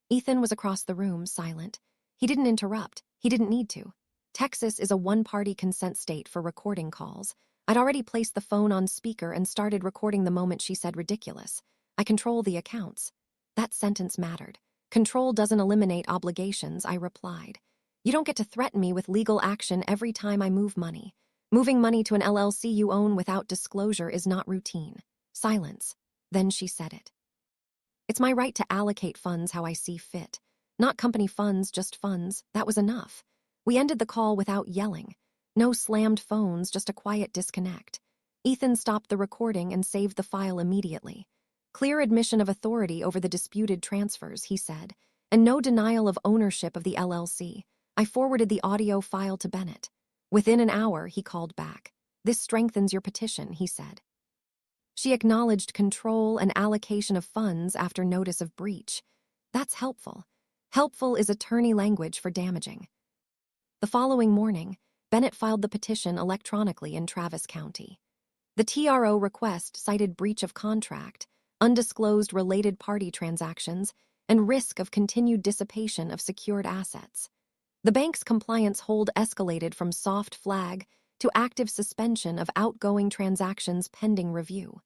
Ethan was across the room, silent. He didn't interrupt. He didn't need to. Texas is a one-party consent state for recording calls. I'd already placed the phone on speaker and started recording the moment she said ridiculous. I control the accounts. That sentence mattered. Control doesn't eliminate obligations, I replied. You don't get to threaten me with legal action every time I move money. Moving money to an LLC you own without disclosure is not routine. Silence. Then she said it. It's my right to allocate funds how I see fit. Not company funds, just funds. That was enough. We ended the call without yelling. No slammed phones, just a quiet disconnect. Ethan stopped the recording and saved the file immediately. Clear admission of authority over the disputed transfers, he said, and no denial of ownership of the LLC. I forwarded the audio file to Bennett. Within an hour, he called back. This strengthens your petition, he said. She acknowledged control and allocation of funds after notice of breach. That's helpful. Helpful is attorney language for damaging. The following morning, Bennett filed the petition electronically in Travis County. The TRO request cited breach of contract, undisclosed related party transactions, and risk of continued dissipation of secured assets. The bank's compliance hold escalated from soft flag to active suspension of outgoing transactions pending review.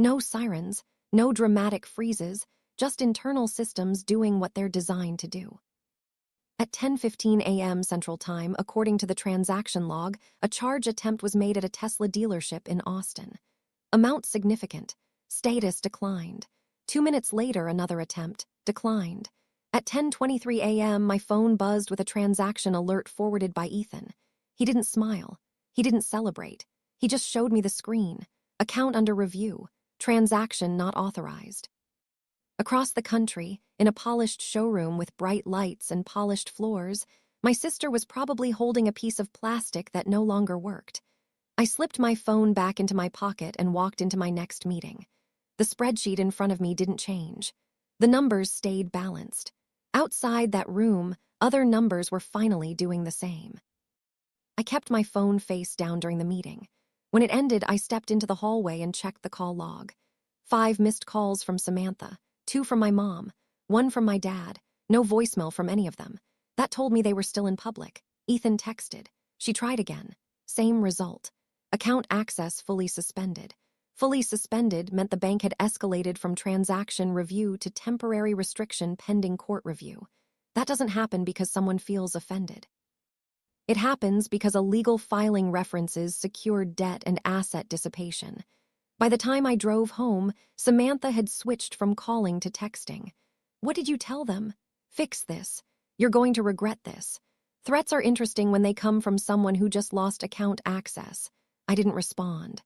No sirens, no dramatic freezes, just internal systems doing what they're designed to do. At 10:15 a.m. Central Time, according to the transaction log, a charge attempt was made at a Tesla dealership in Austin. Amount significant. Status declined. 2 minutes later, another attempt. Declined. At 10:23 a.m., my phone buzzed with a transaction alert forwarded by Ethan. He didn't smile. He didn't celebrate. He just showed me the screen. Account under review. Transaction not authorized. Across the country, in a polished showroom with bright lights and polished floors, my sister was probably holding a piece of plastic that no longer worked. I slipped my phone back into my pocket and walked into my next meeting. The spreadsheet in front of me didn't change. The numbers stayed balanced. Outside that room, other numbers were finally doing the same. I kept my phone face down during the meeting. When it ended, I stepped into the hallway and checked the call log. 5 missed calls from Samantha. 2 from my mom, 1 from my dad, no voicemail from any of them. That told me they were still in public. Ethan texted. She tried again. Same result. Account access fully suspended. Fully suspended meant the bank had escalated from transaction review to temporary restriction pending court review. That doesn't happen because someone feels offended. It happens because a legal filing references secured debt and asset dissipation. By the time I drove home, Samantha had switched from calling to texting. What did you tell them? Fix this. You're going to regret this. Threats are interesting when they come from someone who just lost account access. I didn't respond.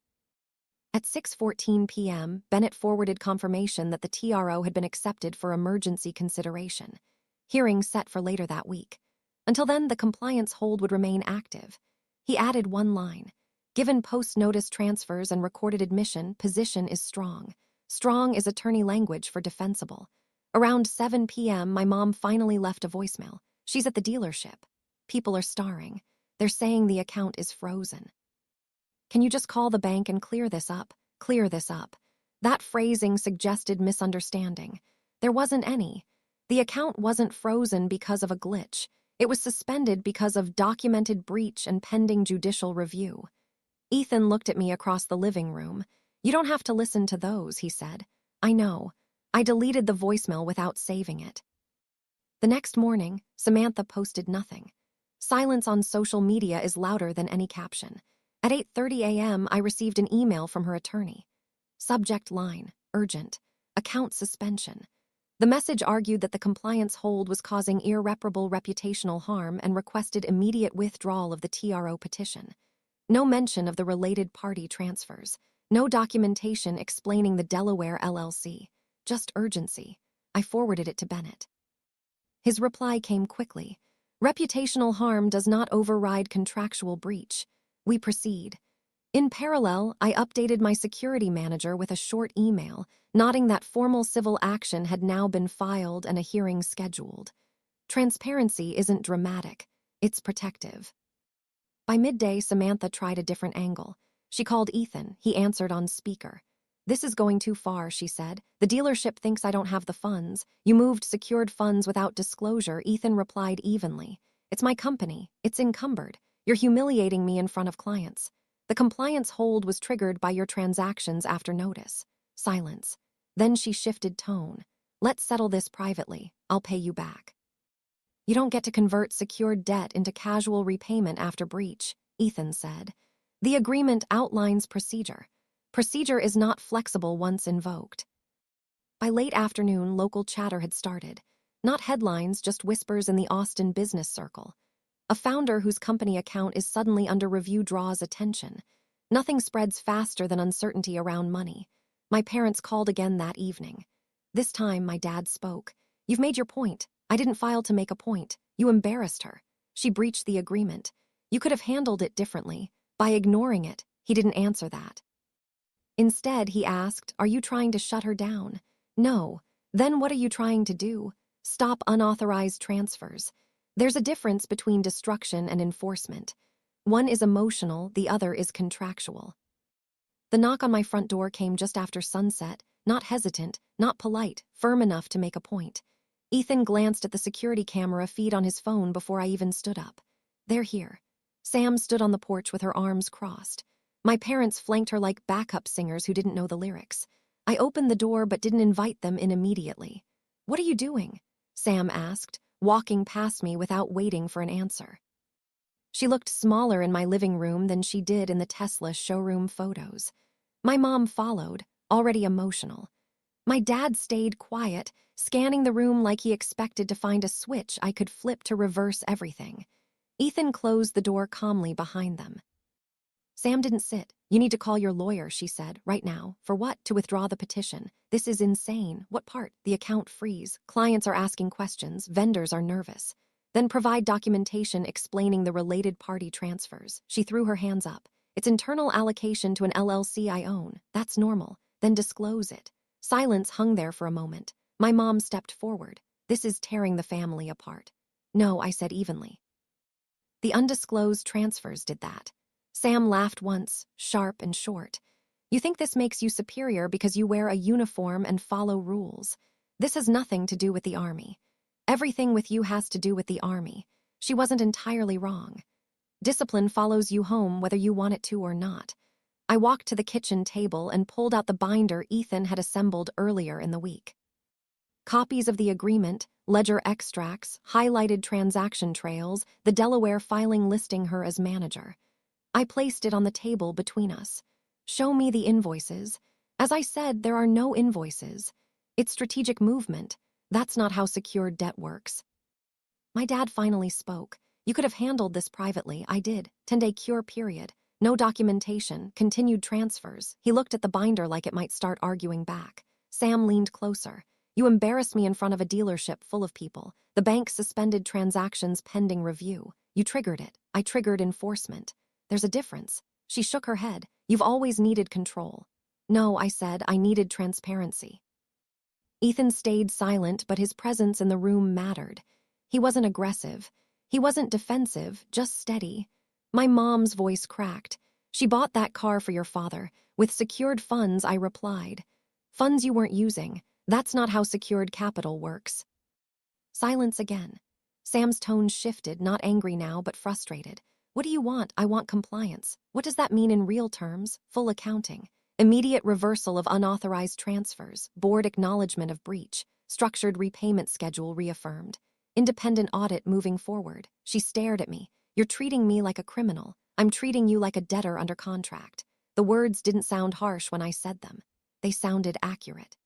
At 6:14 p.m., Bennett forwarded confirmation that the TRO had been accepted for emergency consideration. Hearing set for later that week. Until then, the compliance hold would remain active. He added one line. Given post-notice transfers and recorded admission, position is strong. Strong is attorney language for defensible. Around 7 p.m., my mom finally left a voicemail. She's at the dealership. People are starring. They're saying the account is frozen. Can you just call the bank and clear this up? Clear this up. That phrasing suggested misunderstanding. There wasn't any. The account wasn't frozen because of a glitch. It was suspended because of documented breach and pending judicial review. Ethan looked at me across the living room. You don't have to listen to those, he said. I know. I deleted the voicemail without saving it. The next morning, Samantha posted nothing. Silence on social media is louder than any caption. At 8:30 a.m., I received an email from her attorney. Subject line, urgent, account suspension. The message argued that the compliance hold was causing irreparable reputational harm and requested immediate withdrawal of the TRO petition. No mention of the related party transfers. No documentation explaining the Delaware LLC. Just urgency. I forwarded it to Bennett. His reply came quickly. Reputational harm does not override contractual breach. We proceed. In parallel, I updated my security manager with a short email, noting that formal civil action had now been filed and a hearing scheduled. Transparency isn't dramatic. It's protective. By midday, Samantha tried a different angle. She called Ethan. He answered on speaker. This is going too far, she said. The dealership thinks I don't have the funds. You moved secured funds without disclosure, Ethan replied evenly. It's my company. It's encumbered. You're humiliating me in front of clients. The compliance hold was triggered by your transactions after notice. Silence. Then she shifted tone. Let's settle this privately. I'll pay you back. You don't get to convert secured debt into casual repayment after breach, Ethan said. The agreement outlines procedure. Procedure is not flexible once invoked. By late afternoon, local chatter had started. Not headlines, just whispers in the Austin business circle. A founder whose company account is suddenly under review draws attention. Nothing spreads faster than uncertainty around money. My parents called again that evening. This time, my dad spoke. You've made your point. I didn't file to make a point. You embarrassed her. She breached the agreement. You could have handled it differently. By ignoring it, he didn't answer that. Instead, he asked, "Are you trying to shut her down?" "No." "Then what are you trying to do?" "Stop unauthorized transfers." There's a difference between destruction and enforcement. One is emotional, the other is contractual. The knock on my front door came just after sunset, not hesitant, not polite, firm enough to make a point. Ethan glanced at the security camera feed on his phone before I even stood up. "They're here." Sam stood on the porch with her arms crossed. My parents flanked her like backup singers who didn't know the lyrics. I opened the door but didn't invite them in immediately. "What are you doing?" Sam asked, walking past me without waiting for an answer. She looked smaller in my living room than she did in the Tesla showroom photos. My mom followed, already emotional. My dad stayed quiet, scanning the room like he expected to find a switch I could flip to reverse everything. Ethan closed the door calmly behind them. Sam didn't sit. "You need to call your lawyer," she said, "right now." "For what?" "To withdraw the petition." "This is insane." "What part?" "The account freeze. Clients are asking questions. Vendors are nervous." "Then provide documentation explaining the related party transfers." She threw her hands up. "It's internal allocation to an LLC I own. That's normal." "Then disclose it." Silence hung there for a moment. My mom stepped forward. "This is tearing the family apart." "No," I said evenly. "The undisclosed transfers did that." Sam laughed once, sharp and short. "You think this makes you superior because you wear a uniform and follow rules. This has nothing to do with the army. Everything with you has to do with the army." She wasn't entirely wrong. Discipline follows you home whether you want it to or not. I walked to the kitchen table and pulled out the binder Ethan had assembled earlier in the week. Copies of the agreement, ledger extracts, highlighted transaction trails, the Delaware filing listing her as manager. I placed it on the table between us. "Show me the invoices." As I said, there are no invoices. It's strategic movement. That's not how secured debt works. My dad finally spoke. "You could have handled this privately." I did. 10-day cure period. No documentation, continued transfers. He looked at the binder like it might start arguing back. Sam leaned closer. "You embarrassed me in front of a dealership full of people. The bank suspended transactions pending review. You triggered it. I triggered enforcement. There's a difference." She shook her head. "You've always needed control." "No," I said, "I needed transparency." Ethan stayed silent, but his presence in the room mattered. He wasn't aggressive. He wasn't defensive, just steady. My mom's voice cracked. "She bought that car for your father. With secured funds," I replied. "Funds you weren't using. That's not how secured capital works." Silence again. Sam's tone shifted, not angry now, but frustrated. "What do you want?" "I want compliance." "What does that mean in real terms?" "Full accounting. Immediate reversal of unauthorized transfers. Board acknowledgement of breach. Structured repayment schedule reaffirmed. Independent audit moving forward." She stared at me. "You're treating me like a criminal. I'm treating you like a debtor under contract." The words didn't sound harsh when I said them. They sounded accurate.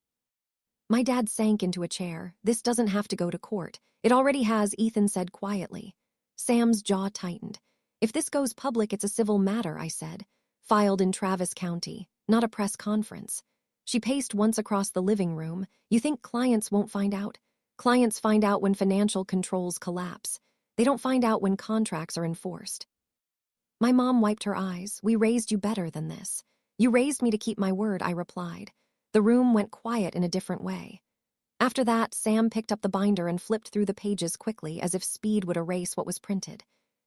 My dad sank into a chair. "This doesn't have to go to court. It already has," Ethan said quietly. Sam's jaw tightened. "If this goes public, it's a civil matter," I said. "Filed in Travis County, not a press conference." She paced once across the living room. "You think clients won't find out?" "Clients find out when financial controls collapse. They don't find out when contracts are enforced." My mom wiped her eyes. "We raised you better than this." "You raised me to keep my word," I replied. The room went quiet in a different way. After that, Sam picked up the binder and flipped through the pages quickly, as if speed would erase what was printed.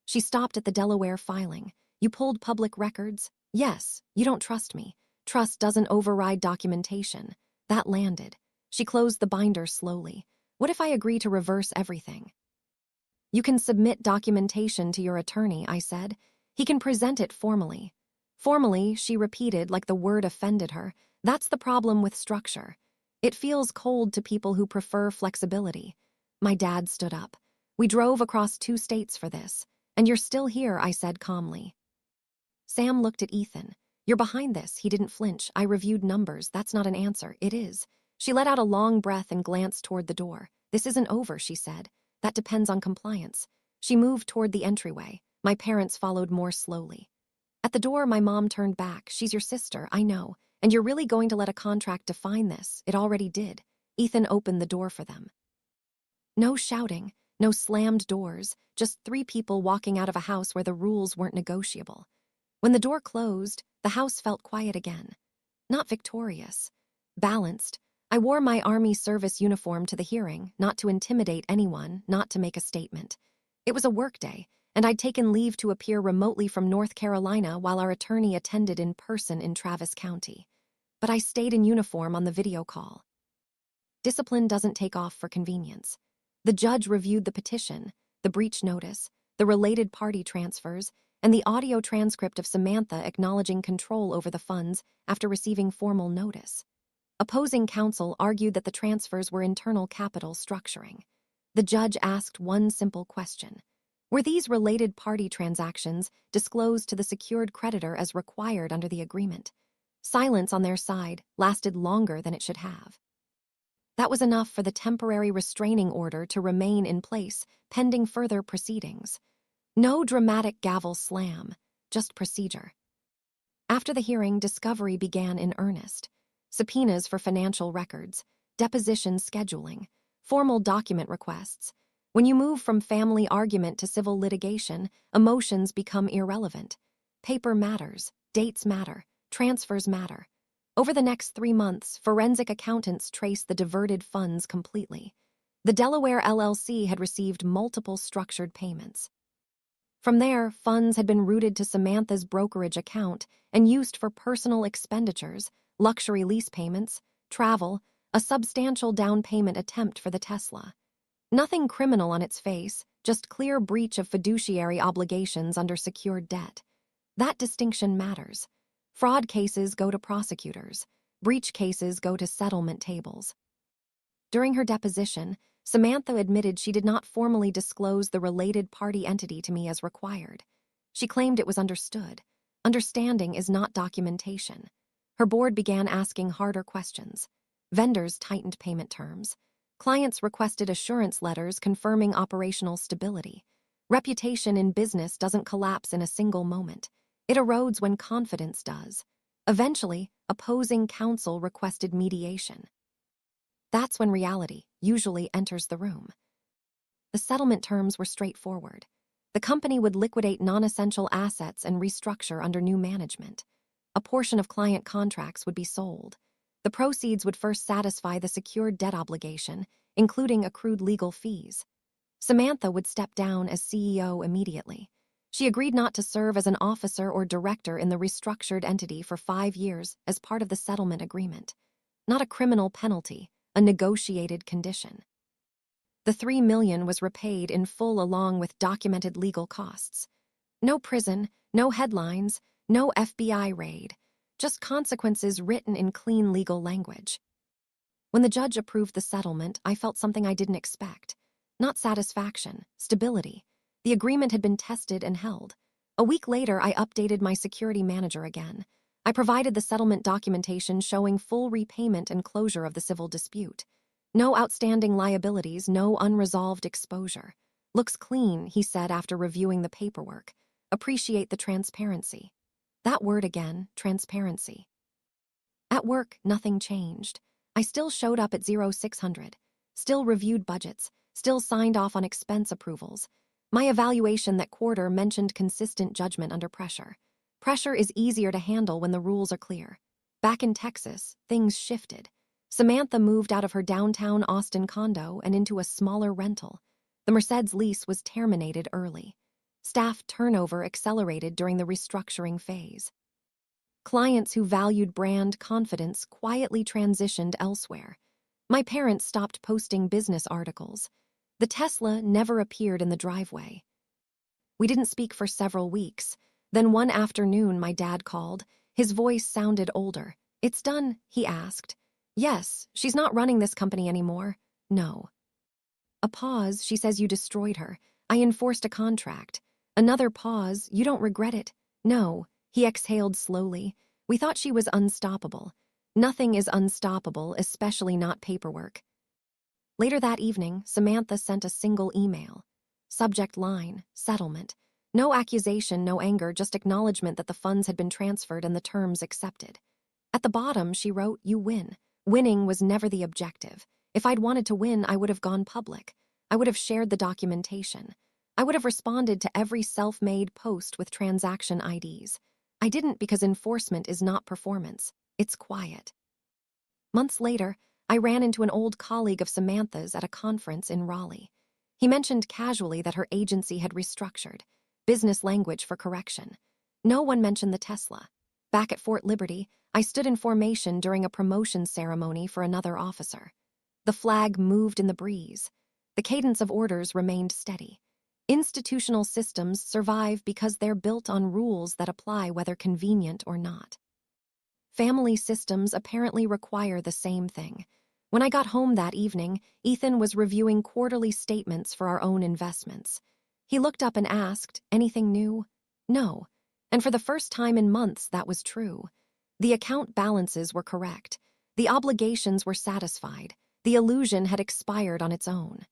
She stopped at the Delaware filing. "You pulled public records?" "Yes." "You don't trust me." "Trust doesn't override documentation." That landed. She closed the binder slowly. "What if I agree to reverse everything?" "You can submit documentation to your attorney," I said. "He can present it formally." "Formally," she repeated like the word offended her. "That's the problem with structure. It feels cold to people who prefer flexibility." My dad stood up. "We drove across 2 states for this. And you're still here," I said calmly. Sam looked at Ethan. "You're behind this." He didn't flinch. "I reviewed numbers. That's not an answer." "It is." She let out a long breath and glanced toward the door. "This isn't over," she said. "That depends on compliance." She moved toward the entryway. My parents followed more slowly. At the door, my mom turned back. "She's your sister, I know. And you're really going to let a contract define this?" "It already did." Ethan opened the door for them. No shouting, no slammed doors, just 3 people walking out of a house where the rules weren't negotiable. When the door closed, the house felt quiet again. not victorious. Balanced. I wore my Army service uniform to the hearing, not to intimidate anyone, not to make a statement. It was a workday, and I'd taken leave to appear remotely from North Carolina while our attorney attended in person in Travis County. But I stayed in uniform on the video call. Discipline doesn't take off for convenience. The judge reviewed the petition, the breach notice, the related party transfers, and the audio transcript of Samantha acknowledging control over the funds after receiving formal notice. Opposing counsel argued that the transfers were internal capital structuring. The judge asked one simple question. Were these related party transactions disclosed to the secured creditor as required under the agreement? Silence on their side lasted longer than it should have. That was enough for the temporary restraining order to remain in place, pending further proceedings. No dramatic gavel slam, just procedure. After the hearing, discovery began in earnest. Subpoenas for financial records, deposition scheduling, formal document requests. When you move from family argument to civil litigation, emotions become irrelevant. Paper matters, dates matter, transfers matter. Over the next 3 months, forensic accountants traced the diverted funds completely. The Delaware LLC had received multiple structured payments. From there, funds had been routed to Samantha's brokerage account and used for personal expenditures, luxury lease payments, travel, a substantial down payment attempt for the Tesla. Nothing criminal on its face, just clear breach of fiduciary obligations under secured debt. That distinction matters. Fraud cases go to prosecutors. Breach cases go to settlement tables. During her deposition, Samantha admitted she did not formally disclose the related party entity to me as required. She claimed it was understood. Understanding is not documentation. Her board began asking harder questions. Vendors tightened payment terms. Clients requested assurance letters confirming operational stability. Reputation in business doesn't collapse in a single moment. It erodes when confidence does. Eventually, opposing counsel requested mediation. That's when reality usually enters the room. The settlement terms were straightforward. The company would liquidate non-essential assets and restructure under new management. A portion of client contracts would be sold. The proceeds would first satisfy the secured debt obligation, including accrued legal fees. Samantha would step down as CEO immediately. She agreed not to serve as an officer or director in the restructured entity for 5 years as part of the settlement agreement. Not a criminal penalty, a negotiated condition. The $3 million was repaid in full along with documented legal costs. No prison, no headlines, no FBI raid, just consequences written in clean legal language. When the judge approved the settlement, I felt something I didn't expect. Not satisfaction, stability. The agreement had been tested and held. A week later, I updated my security manager again. I provided the settlement documentation showing full repayment and closure of the civil dispute. No outstanding liabilities, no unresolved exposure. Looks clean, he said after reviewing the paperwork. Appreciate the transparency. That word again, transparency. At work, nothing changed. I still showed up at 0600, still reviewed budgets, still signed off on expense approvals. My evaluation that quarter mentioned consistent judgment under pressure. Pressure is easier to handle when the rules are clear. Back in Texas, things shifted. Samantha moved out of her downtown Austin condo and into a smaller rental. The Merced's lease was terminated early. Staff turnover accelerated during the restructuring phase. Clients who valued brand confidence quietly transitioned elsewhere. My parents stopped posting business articles. The Tesla never appeared in the driveway. We didn't speak for several weeks. Then one afternoon, my dad called. His voice sounded older. "It's done," he asked. "Yes, she's not running this company anymore." "No." A pause. "She says you destroyed her. I enforced a contract." Another pause. "You don't regret it?" "No." He exhaled slowly. "We thought she was unstoppable." Nothing is unstoppable, especially not paperwork. Later that evening, Samantha sent a single email. Subject line, settlement. No accusation, no anger, just acknowledgement that the funds had been transferred and the terms accepted. At the bottom, she wrote, "You win." Winning was never the objective. If I'd wanted to win, I would have gone public. I would have shared the documentation. I would have responded to every self-made post with transaction IDs. I didn't because enforcement is not performance. It's quiet. Months later, I ran into an old colleague of Samantha's at a conference in Raleigh. He mentioned casually that her agency had restructured, business language for correction. No one mentioned the Tesla. Back at Fort Liberty, I stood in formation during a promotion ceremony for another officer. The flag moved in the breeze. The cadence of orders remained steady. Institutional systems survive because they're built on rules that apply whether convenient or not. Family systems apparently require the same thing. When I got home that evening, Ethan was reviewing quarterly statements for our own investments. He looked up and asked, "Anything new?" No. And for the first time in months, that was true. The account balances were correct. The obligations were satisfied. The illusion had expired on its own.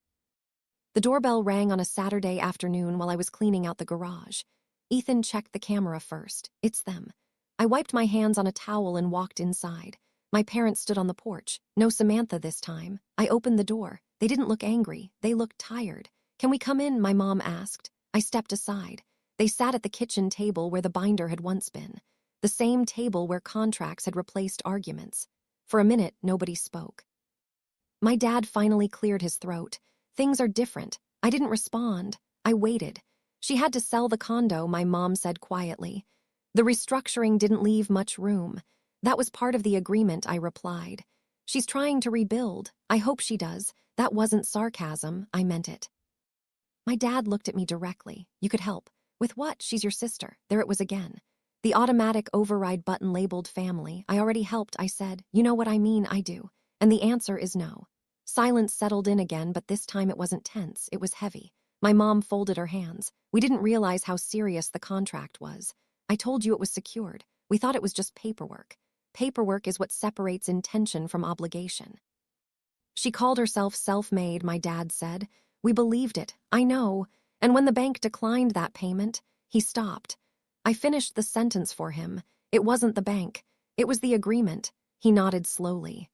The doorbell rang on a Saturday afternoon while I was cleaning out the garage. Ethan checked the camera first. It's them. I wiped my hands on a towel and walked inside. My parents stood on the porch. No Samantha this time. I opened the door. They didn't look angry. They looked tired. "Can we come in?" my mom asked. I stepped aside. They sat at the kitchen table where the binder had once been. The same table where contracts had replaced arguments. For a minute, nobody spoke. My dad finally cleared his throat. "Things are different." I didn't respond. I waited. "She had to sell the condo," my mom said quietly. "The restructuring didn't leave much room." "That was part of the agreement," I replied. "She's trying to rebuild. I hope she does." That wasn't sarcasm, I meant it. My dad looked at me directly. "You could help." "With what?" "She's your sister." There it was again. The automatic override button labeled family. "I already helped," I said. "You know what I mean, I do." And the answer is no. Silence settled in again, but this time it wasn't tense, it was heavy. My mom folded her hands. "We didn't realize how serious the contract was. I told you it was secured. We thought it was just paperwork. Paperwork is what separates intention from obligation." "She called herself self-made," my dad said. "We believed it, I know. And when the bank declined that payment," he stopped. I finished the sentence for him. "It wasn't the bank. It was the agreement." He nodded slowly.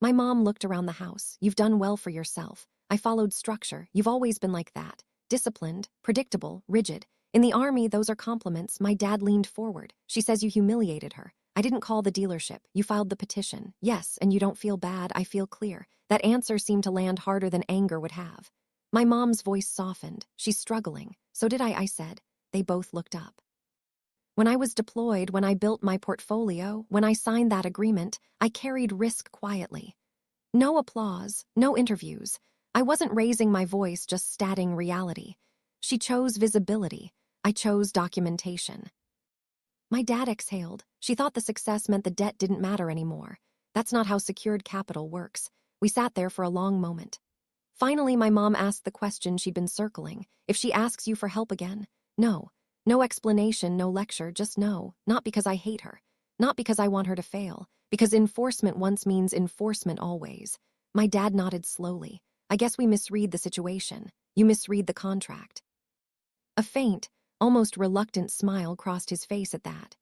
My mom looked around the house. "You've done well for yourself. I followed structure. You've always been like that. Disciplined, predictable, rigid. In the army, those are compliments." My dad leaned forward. "She says you humiliated her." "I didn't call the dealership. You filed the petition." "Yes, and you don't feel bad." "I feel clear." That answer seemed to land harder than anger would have. My mom's voice softened. "She's struggling." "So did I said." They both looked up. When I was deployed, when I built my portfolio, when I signed that agreement, I carried risk quietly. No applause, no interviews. I wasn't raising my voice, just stating reality. She chose visibility. I chose documentation. My dad exhaled. She thought the success meant the debt didn't matter anymore. That's not how secured capital works. We sat there for a long moment. Finally, my mom asked the question she'd been circling. "If she asks you for help again?" "No." No explanation, no lecture, just no. Not because I hate her. Not because I want her to fail. Because enforcement once means enforcement always. My dad nodded slowly. "I guess we misread the situation. You misread the contract." A faint, almost reluctant smile crossed his face at that.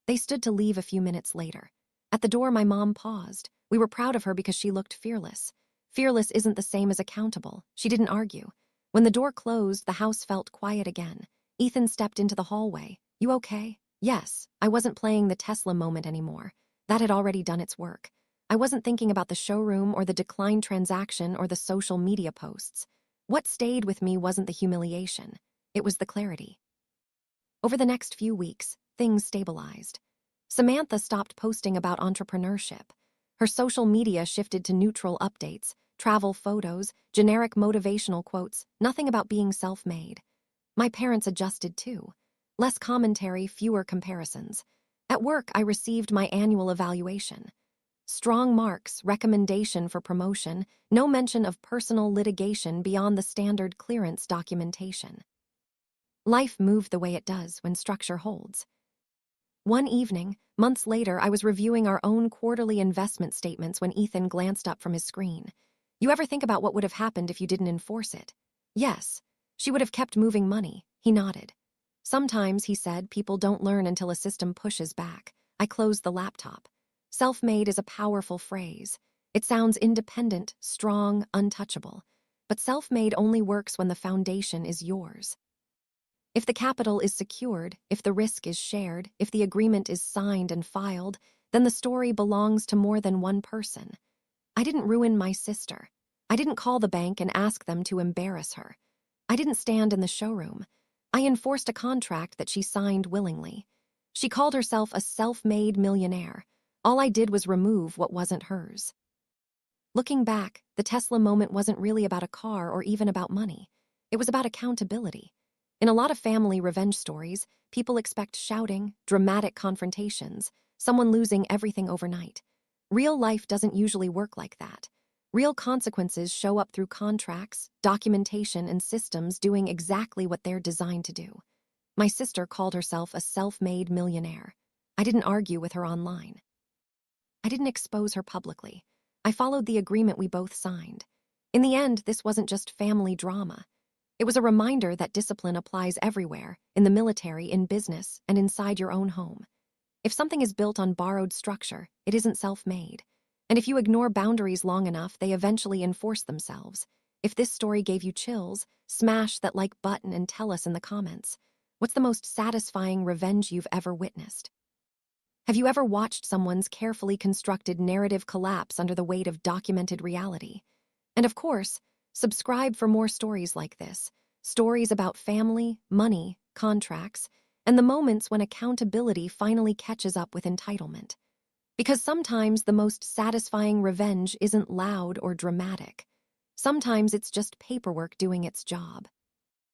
They stood to leave a few minutes later. At the door, my mom paused. We were proud of her because she looked fearless. Fearless isn't the same as accountable. She didn't argue. When the door closed, the house felt quiet again. Ethan stepped into the hallway. "You okay?" "Yes." I wasn't playing the Tesla moment anymore. That had already done its work. I wasn't thinking about the showroom or the declined transaction or the social media posts. What stayed with me wasn't the humiliation. It was the clarity. Over the next few weeks, things stabilized. Samantha stopped posting about entrepreneurship. Her social media shifted to neutral updates, travel photos, generic motivational quotes, nothing about being self-made. My parents adjusted too. Less commentary, fewer comparisons. At work, I received my annual evaluation. Strong marks, recommendation for promotion, no mention of personal litigation beyond the standard clearance documentation. Life moved the way it does when structure holds. One evening, months later, I was reviewing our own quarterly investment statements when Ethan glanced up from his screen. "You ever think about what would have happened if you didn't enforce it?" "Yes." "She would have kept moving money." He nodded. "Sometimes," he said, "people don't learn until a system pushes back." I closed the laptop. Self-made is a powerful phrase. It sounds independent, strong, untouchable. But self-made only works when the foundation is yours. If the capital is secured, if the risk is shared, if the agreement is signed and filed, then the story belongs to more than one person. I didn't ruin my sister. I didn't call the bank and ask them to embarrass her. I didn't stand in the showroom. I enforced a contract that she signed willingly. She called herself a self-made millionaire. All I did was remove what wasn't hers. Looking back, the Tesla moment wasn't really about a car or even about money. It was about accountability. In a lot of family revenge stories, people expect shouting, dramatic confrontations, someone losing everything overnight. Real life doesn't usually work like that. Real consequences show up through contracts, documentation, and systems doing exactly what they're designed to do. My sister called herself a self-made millionaire. I didn't argue with her online. I didn't expose her publicly. I followed the agreement we both signed. In the end, this wasn't just family drama. It was a reminder that discipline applies everywhere, in the military, in business, and inside your own home. If something is built on borrowed structure, it isn't self-made. And if you ignore boundaries long enough, they eventually enforce themselves. If this story gave you chills, smash that like button and tell us in the comments. What's the most satisfying revenge you've ever witnessed? Have you ever watched someone's carefully constructed narrative collapse under the weight of documented reality? And of course, subscribe for more stories like this. Stories about family, money, contracts, and the moments when accountability finally catches up with entitlement. Because sometimes the most satisfying revenge isn't loud or dramatic. Sometimes it's just paperwork doing its job.